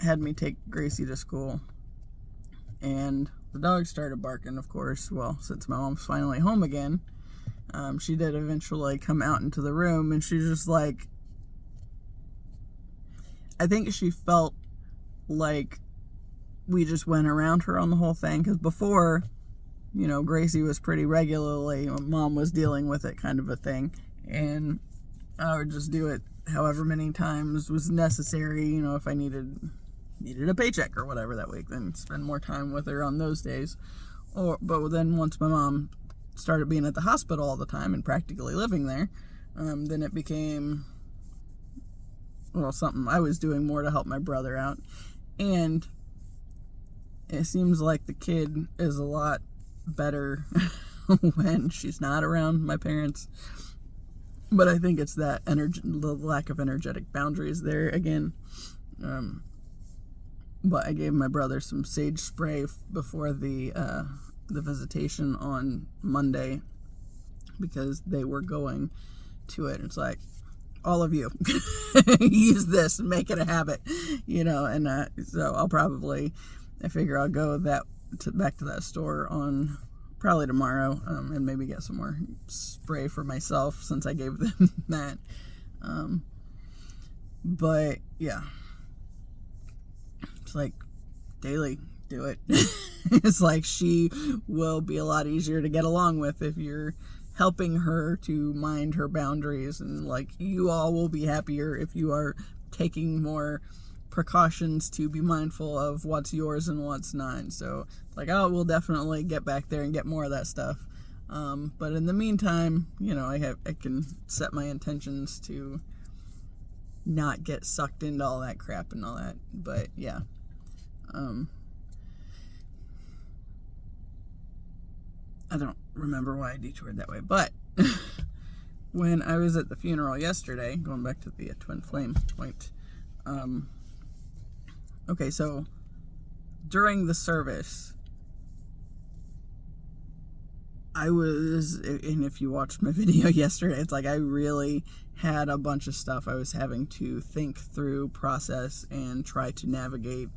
had me take Gracie to school, and the dog started barking, of course. Well, since my mom's finally home again, she did eventually come out into the room, and she's just like, I think she felt like we just went around her on the whole thing, because before, Gracie was pretty regularly, mom was dealing with it kind of a thing, and I would just do it however many times was necessary, if I needed a paycheck or whatever that week, then spend more time with her on those days. But then once my mom started being at the hospital all the time and practically living there, then it became, something I was doing more to help my brother out. And it seems like the kid is a lot better when she's not around my parents. But I think it's that the lack of energetic boundaries there again. But I gave my brother some sage spray before the visitation on Monday, because they were going to it. It's like, all of you use this and make it a habit, and so I figure I'll go back to that store on probably tomorrow, and maybe get some more spray for myself since I gave them that. But yeah, it's like, daily, do it. It's like, she will be a lot easier to get along with if you're helping her to mind her boundaries, and like, you all will be happier if you are taking more precautions to be mindful of what's yours and what's not. So like, we'll definitely get back there and get more of that stuff, but in the meantime, I can set my intentions to not get sucked into all that crap and all that. But yeah, I don't remember why I detoured that way, but when I was at the funeral yesterday, going back to the twin flame point, okay, so during the service, and if you watched my video yesterday, it's like, I really had a bunch of stuff I was having to think through, process, and try to navigate,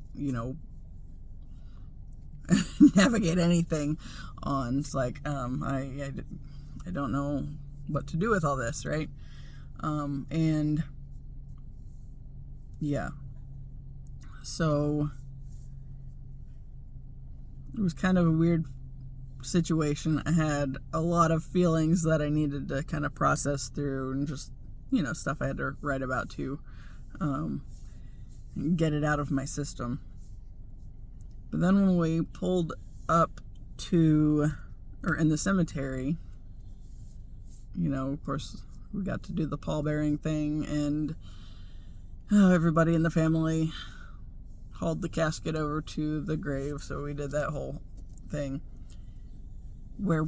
navigate anything on. It's like, I don't know what to do with all this, right? And yeah, so it was kind of a weird situation. I had a lot of feelings that I needed to kind of process through, and just, stuff I had to write about too, get it out of my system. But then when we pulled up in the cemetery, of course, we got to do the pallbearing thing, and everybody in the family hauled the casket over to the grave, so we did that whole thing where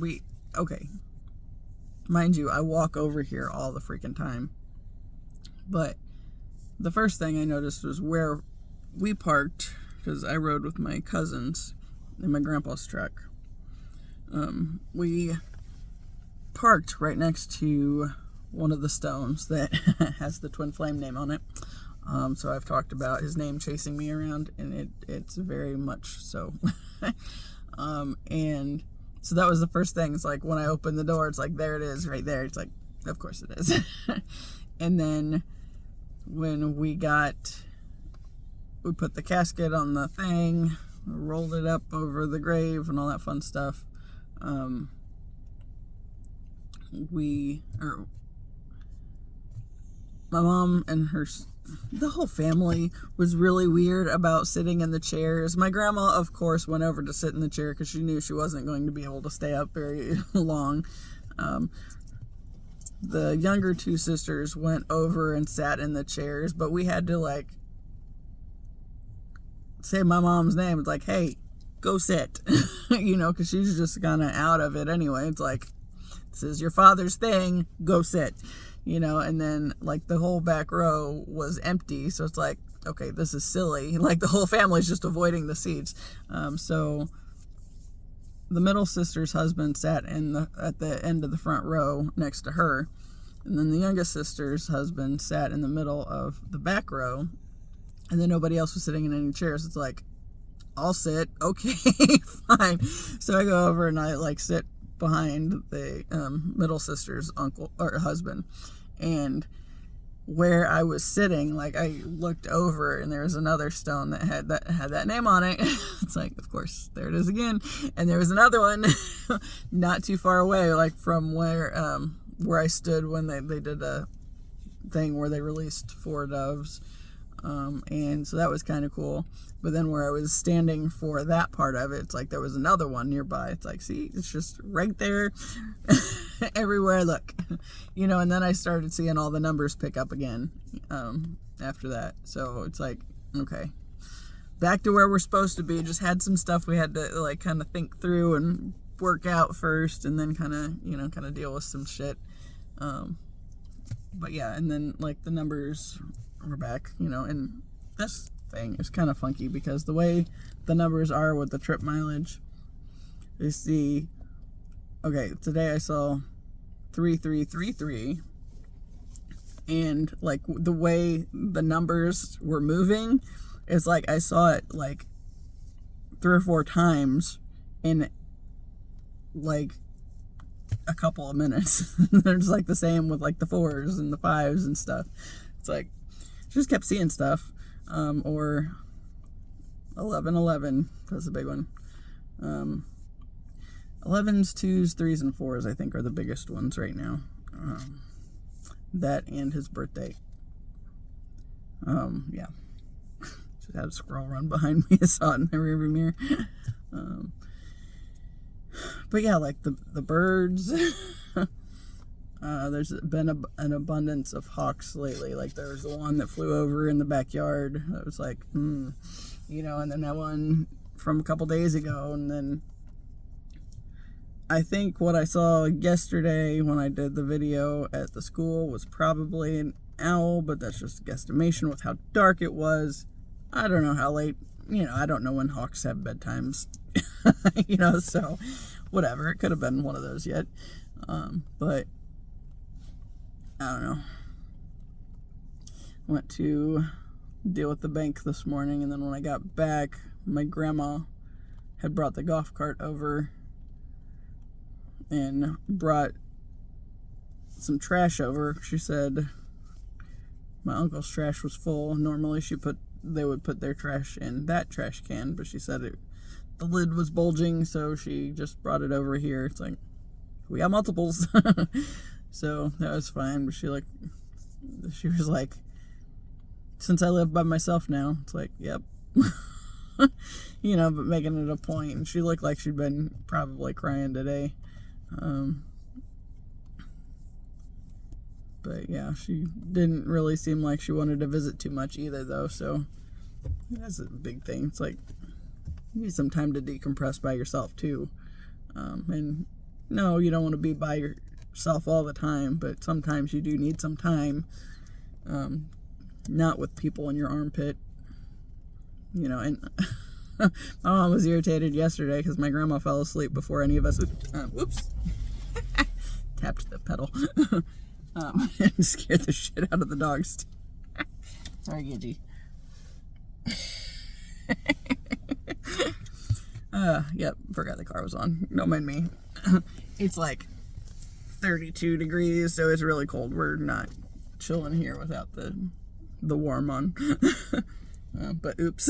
mind you, I walk over here all the freaking time, but the first thing I noticed was where we parked, because I rode with my cousins in my grandpa's truck. We parked right next to one of the stones that has the Twin Flame name on it. So I've talked about his name chasing me around, and it's very much so. And so that was the first thing. It's like when I opened the door, it's like, there it is right there. It's like, of course it is. And then when we put the casket on the thing, rolled it up over the grave and all that fun stuff. My mom and the whole family was really weird about sitting in the chairs. My grandma, of course, went over to sit in the chair because she knew she wasn't going to be able to stay up very long. The younger two sisters went over and sat in the chairs, but we had to like say my mom's name. It's like, hey, go sit, because she's just kind of out of it anyway. It's like, this is your father's thing, go sit, and then like the whole back row was empty. So it's like, okay, this is silly. Like the whole family's just avoiding the seats. So the middle sister's husband sat at the end of the front row next to her. And then the youngest sister's husband sat in the middle of the back row. And then nobody else was sitting in any chairs. It's like, I'll sit. Okay, fine. So I go over and I like sit behind the middle sister's uncle or husband. And where I was sitting, like I looked over and there was another stone that had that name on it. It's like, of course, there it is again. And there was another one not too far away, like from where I stood when they did a thing where they released 4 doves. And so that was kind of cool. But then where I was standing for that part of it, it's like there was another one nearby. It's like, see, it's just right there everywhere I look, and then I started seeing all the numbers pick up again after that. So it's like, okay, back to where we're supposed to be. Just had some stuff we had to like kind of think through and work out first, and then kind of deal with some shit. But yeah, and then like the numbers were back, and this thing is kind of funky because the way the numbers are with the trip mileage is today I saw 3333, and like the way the numbers were moving is like I saw it like 3 or 4 times in like a couple of minutes. There's like the same with like the 4s and the 5s and stuff. It's like just kept seeing stuff. Or 1111, that's a big one. 11s, 2s, 3s, and 4s I think are the biggest ones right now. That and his birthday. Yeah. Just had a squirrel run behind me. I saw it in the rearview mirror. But yeah, like the birds. There's been an abundance of hawks lately. Like there was the one that flew over in the backyard. That was like, and then that one from a couple days ago. And then I think what I saw yesterday when I did the video at the school was probably an owl, but that's just a guesstimation with how dark it was. I don't know how late, I don't know when hawks have bedtimes, so whatever. It could have been one of those yet. But I don't know. Went to deal with the bank this morning, and then when I got back, my grandma had brought the golf cart over and brought some trash over. She said my uncle's trash was full. Normally they would put their trash in that trash can, but she said the lid was bulging, so she just brought it over here. It's like, we got multiples. So that was fine. But she was like, since I live by myself now, it's like, yep. But making it a point. And she looked like she'd been probably crying today. But yeah, she didn't really seem like she wanted to visit too much either, though. So that's a big thing. It's like, you need some time to decompress by yourself too. And no, you don't want to be by yourself all the time, but sometimes you do need some time. Not with people in your armpit. And my mom was irritated yesterday because my grandma fell asleep before any of us. Whoops. tapped the pedal. And scared the shit out of the dogs. Sorry, Gidgy. Yep, forgot the car was on. Don't mind me. It's like 32 degrees, so it's really cold. We're not chilling here without the warm on. But oops.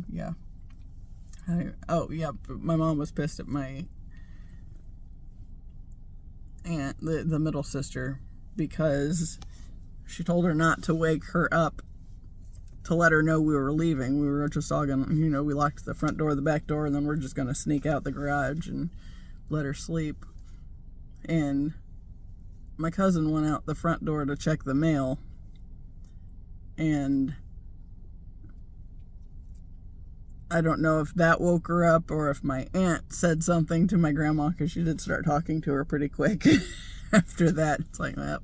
Yeah. My mom was pissed at my aunt, the middle sister, because she told her not to wake her up to let her know we were leaving. We were just all gonna, we locked the front door, the back door, and then we're just gonna sneak out the garage and let her sleep. And my cousin went out the front door to check the mail, and I don't know if that woke her up or if my aunt said something to my grandma, because she did start talking to her pretty quick after that. It's like, well,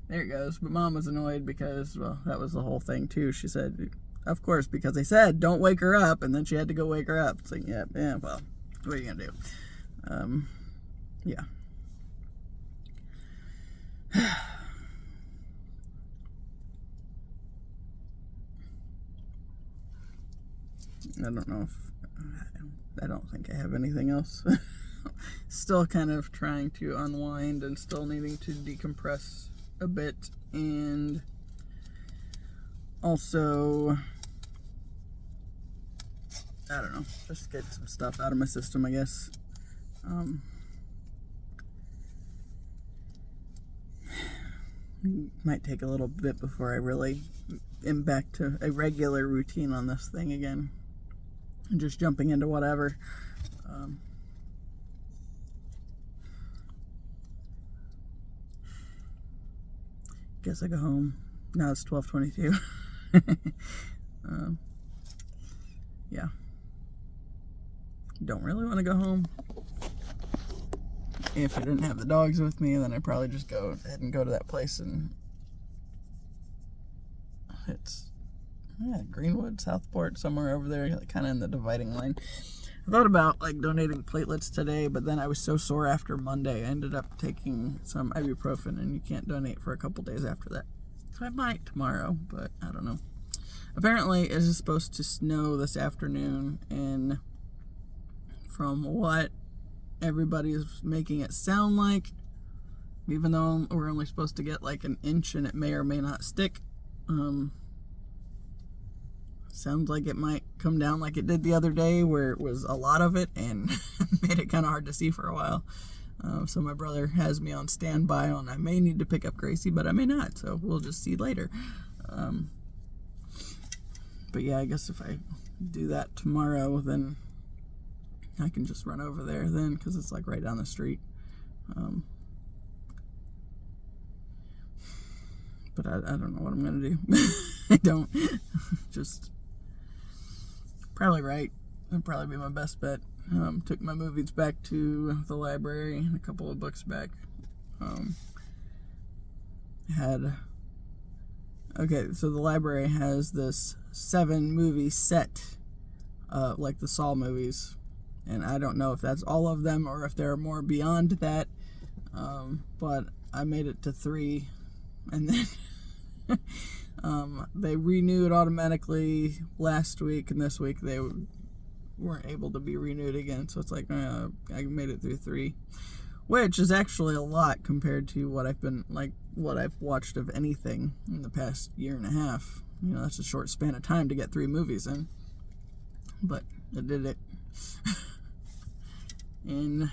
there it goes. But Mom was annoyed because, well, that was the whole thing too. She said, of course, because they said don't wake her up, and then she had to go wake her up. It's like, yeah, well, what are you gonna do? Yeah. I don't think I have anything else. Still kind of trying to unwind and still needing to decompress a bit, and also, I don't know, just get some stuff out of my system, I guess. Might take a little bit before I really am back to a regular routine on this thing again. And just jumping into whatever. Guess I go home. Now it's 12:22. Yeah. Don't really want to go home. If I didn't have the dogs with me, then I'd probably just go ahead and go to that place, and it's Greenwood, Southport, somewhere over there, like, kind of in the dividing line. I thought about donating platelets today, but then I was so sore after Monday, I ended up taking some ibuprofen, and you can't donate for a couple days after that. So I might tomorrow, but I don't know. Apparently, it is supposed to snow this afternoon, and from what everybody is making it sound like, even though we're only supposed to get an inch and it may or may not stick, sounds like it might come down like it did the other day, where it was a lot of it and made it kind of hard to see for a while. So my brother has me on standby on I may need to pick up Gracie, but I may not, so we'll just see later. But yeah, I guess if I do that tomorrow, then I can just run over there then, because it's right down the street. But I don't know what I'm going to do. I don't. Just probably right. That'd probably be my best bet. Took my movies back to the library and a couple of books back. Okay, so the library has this 7-movie set, like the Saw movies. And I don't know if that's all of them or if there are more beyond that. But I made it to 3. And then they renewed automatically last week. And this week they weren't able to be renewed again. So it's I made it through 3. Which is actually a lot compared to what I've watched of anything in the past year and a half. That's a short span of time to get 3 movies in. But I did it. And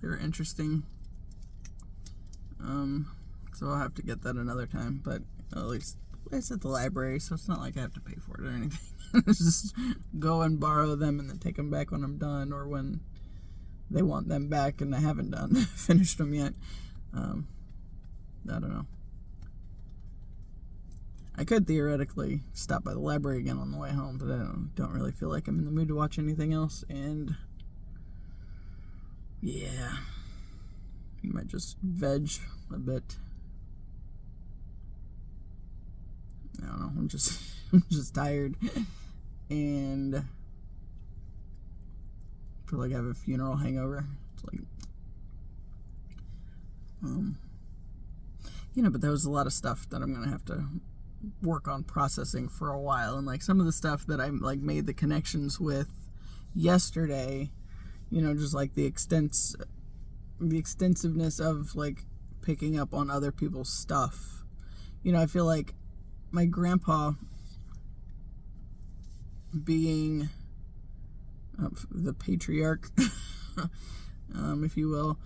they were interesting. So I'll have to get that another time, but at least it's at the library, so it's not like I have to pay for it or anything. Just go and borrow them and then take them back when I'm done, or when they want them back and I haven't finished them yet. I don't know. I could theoretically stop by the library again on the way home, but I don't really feel like I'm in the mood to watch anything else, and yeah, you might just veg a bit. I don't know, I'm just tired, and feel like I have a funeral hangover. It's like, but there was a lot of stuff that I'm going to have to work on processing for a while. And like some of the stuff that I like made the connections with yesterday, just like the extensiveness of like picking up on other people's stuff. I feel like my grandpa being the patriarch, if you will,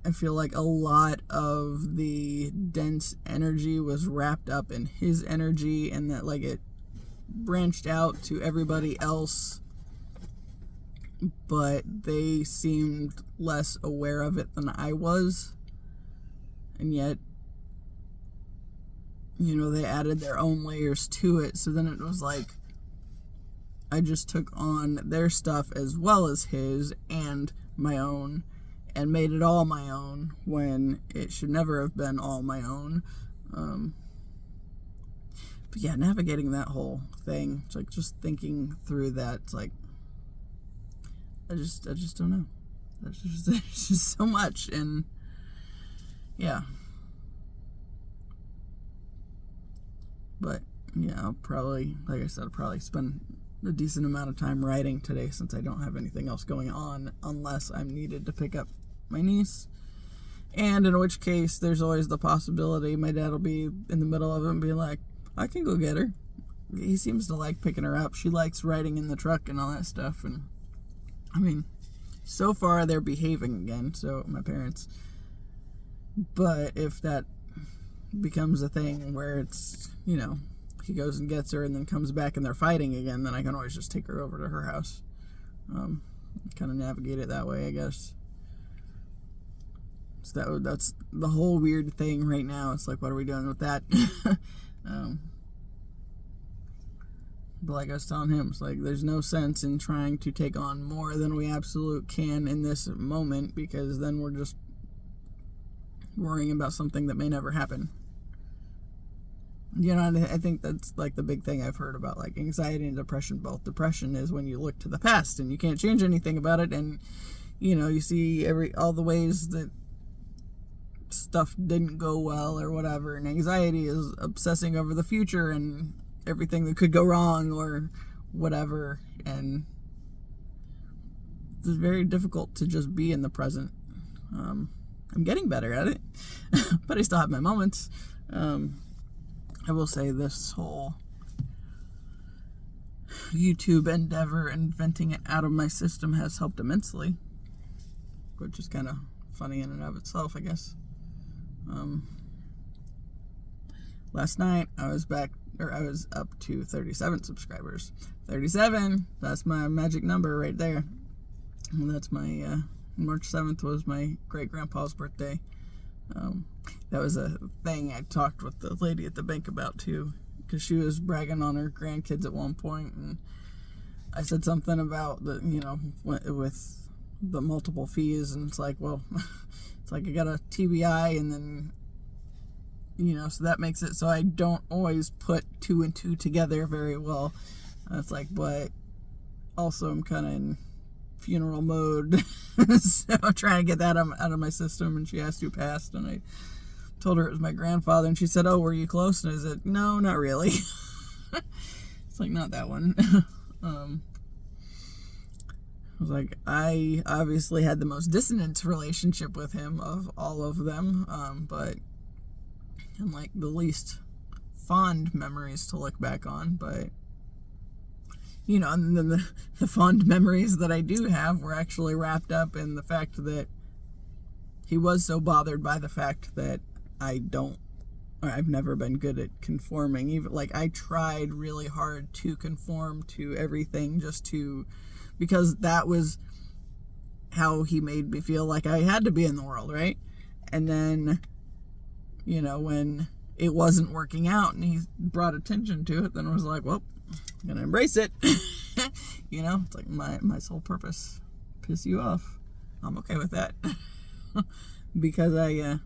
I feel like a lot of the dense energy was wrapped up in his energy, and that like it branched out to everybody else, but they seemed less aware of it than I was. And yet, they added their own layers to it. So then it was like I just took on their stuff as well as his and my own and made it all my own when it should never have been all my own. But yeah, navigating that whole thing, it's like just thinking through that, it's like I just don't know. There's just so much, and yeah. But yeah, I'll probably, like I said, I'll probably spend a decent amount of time writing today since I don't have anything else going on, unless I'm needed to pick up my niece. And in which case, there's always the possibility my dad will be in the middle of it and be like, I can go get her. He seems to like picking her up. She likes riding in the truck and all that stuff. And I mean, so far they're behaving again, so my parents. But if that becomes a thing where it's, he goes and gets her and then comes back and they're fighting again, then I can always just take her over to her house. Kind of navigate it that way, I guess. So that's the whole weird thing right now. It's like, what are we doing with that? But like I was telling him, it's like there's no sense in trying to take on more than we absolutely can in this moment, because then we're just worrying about something that may never happen. I think that's like the big thing I've heard about like anxiety and depression both. Depression is when you look to the past and you can't change anything about it, and you see all the ways that stuff didn't go well or whatever, and anxiety is obsessing over the future and everything that could go wrong or whatever, and it's very difficult to just be in the present. I'm getting better at it, but I still have my moments. I will say this whole YouTube endeavor and venting it out of my system has helped immensely, which is kind of funny in and of itself, I guess. Last night I was up to 37 subscribers. 37, that's my magic number right there. And that's my March 7th was my great grandpa's birthday. That was a thing I talked with the lady at the bank about too, because she was bragging on her grandkids at one point, and I said something about the with the multiple fees, and it's like, well, it's like I got a TBI, and then so that makes it so I don't always put 2 and 2 together very well. It's like, but also I'm kind of in funeral mode, so I'm trying to get that out of my system. And she asked who passed, and I told her it was my grandfather, and she said, oh, were you close? And I said, no, not really. It's like, not that one. I was like, I obviously had the most dissonant relationship with him of all of them, but and like the least fond memories to look back on. But and then the fond memories that I do have were actually wrapped up in the fact that he was so bothered by the fact that I've never been good at conforming. Even like I tried really hard to conform to everything because that was how he made me feel like I had to be in the world, right? And then, when it wasn't working out and he brought attention to it, then I was like, well, I'm gonna embrace it. It's like my sole purpose. Piss you off, I'm okay with that. Because I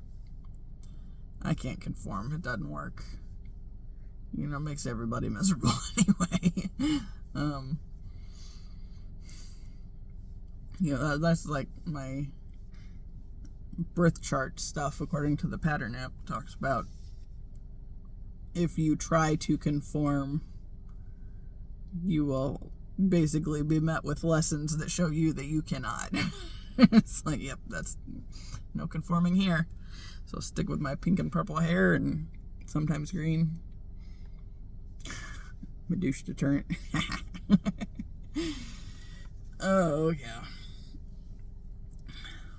can't conform. It doesn't work. It makes everybody miserable anyway. That's like my birth chart stuff, according to the pattern app. Talks about if you try to conform, you will basically be met with lessons that show you that you cannot. It's like, yep, that's no conforming here. So stick with my pink and purple hair and sometimes green. My douche deterrent. Oh, yeah.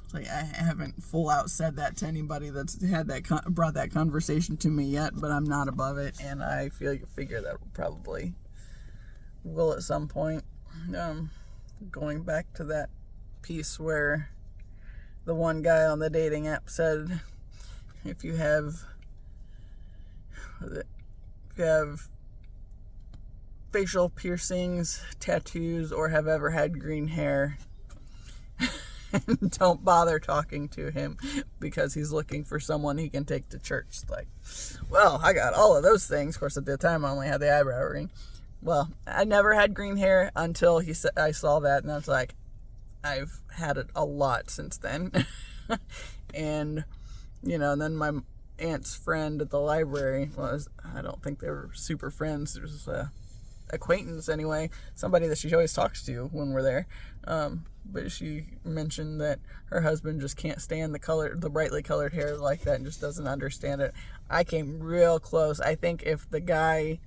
It's like I haven't full out said that to anybody that's had that brought that conversation to me yet, but I'm not above it, and I figure that probably will at some point. Going back to that piece where the one guy on the dating app said, if you have facial piercings, tattoos, or have ever had green hair, don't bother talking to him because he's looking for someone he can take to church. Like, well, I got all of those things. Of course, at the time I only had the eyebrow ring. Well, I never had green hair until I saw that, and I was like, I've had it a lot since then. And and then my aunt's friend at the library I don't think they were super friends. It was acquaintance anyway, somebody that she always talks to when we're there. But she mentioned that her husband just can't stand the brightly colored hair like that and just doesn't understand it. I came real close. I think if the guy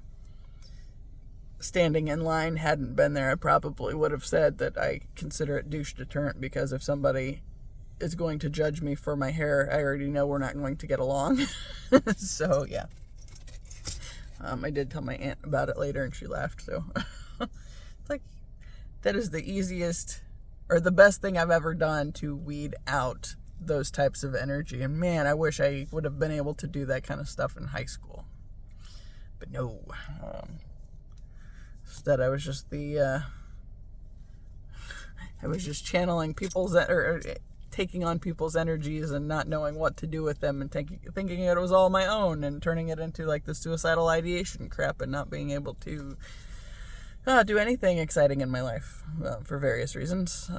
standing in line hadn't been there, I probably would have said that I consider it douche deterrent, because if somebody is going to judge me for my hair, I already know we're not going to get along. So yeah. I did tell my aunt about it later and she laughed. So it's like, that is the easiest or the best thing I've ever done to weed out those types of energy. And man, I wish I would have been able to do that kind of stuff in high school. But no. Instead, I was just I was just channeling people's or taking on people's energies and not knowing what to do with them, and thinking it was all my own, and turning it into like the suicidal ideation crap, and not being able to do anything exciting in my life for various reasons.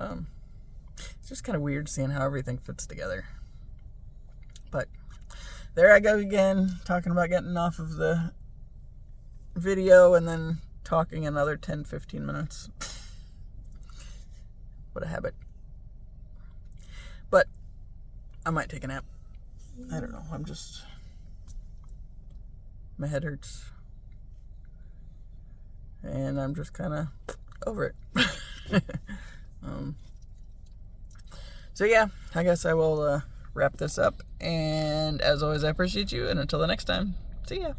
It's just kind of weird seeing how everything fits together. But there I go again, talking about getting off of the video and then talking another 10-15 minutes. What a habit. But I might take a nap. I don't know. My head hurts. And I'm just kind of over it. So yeah, I guess I will wrap this up. And as always, I appreciate you. And until the next time, see ya.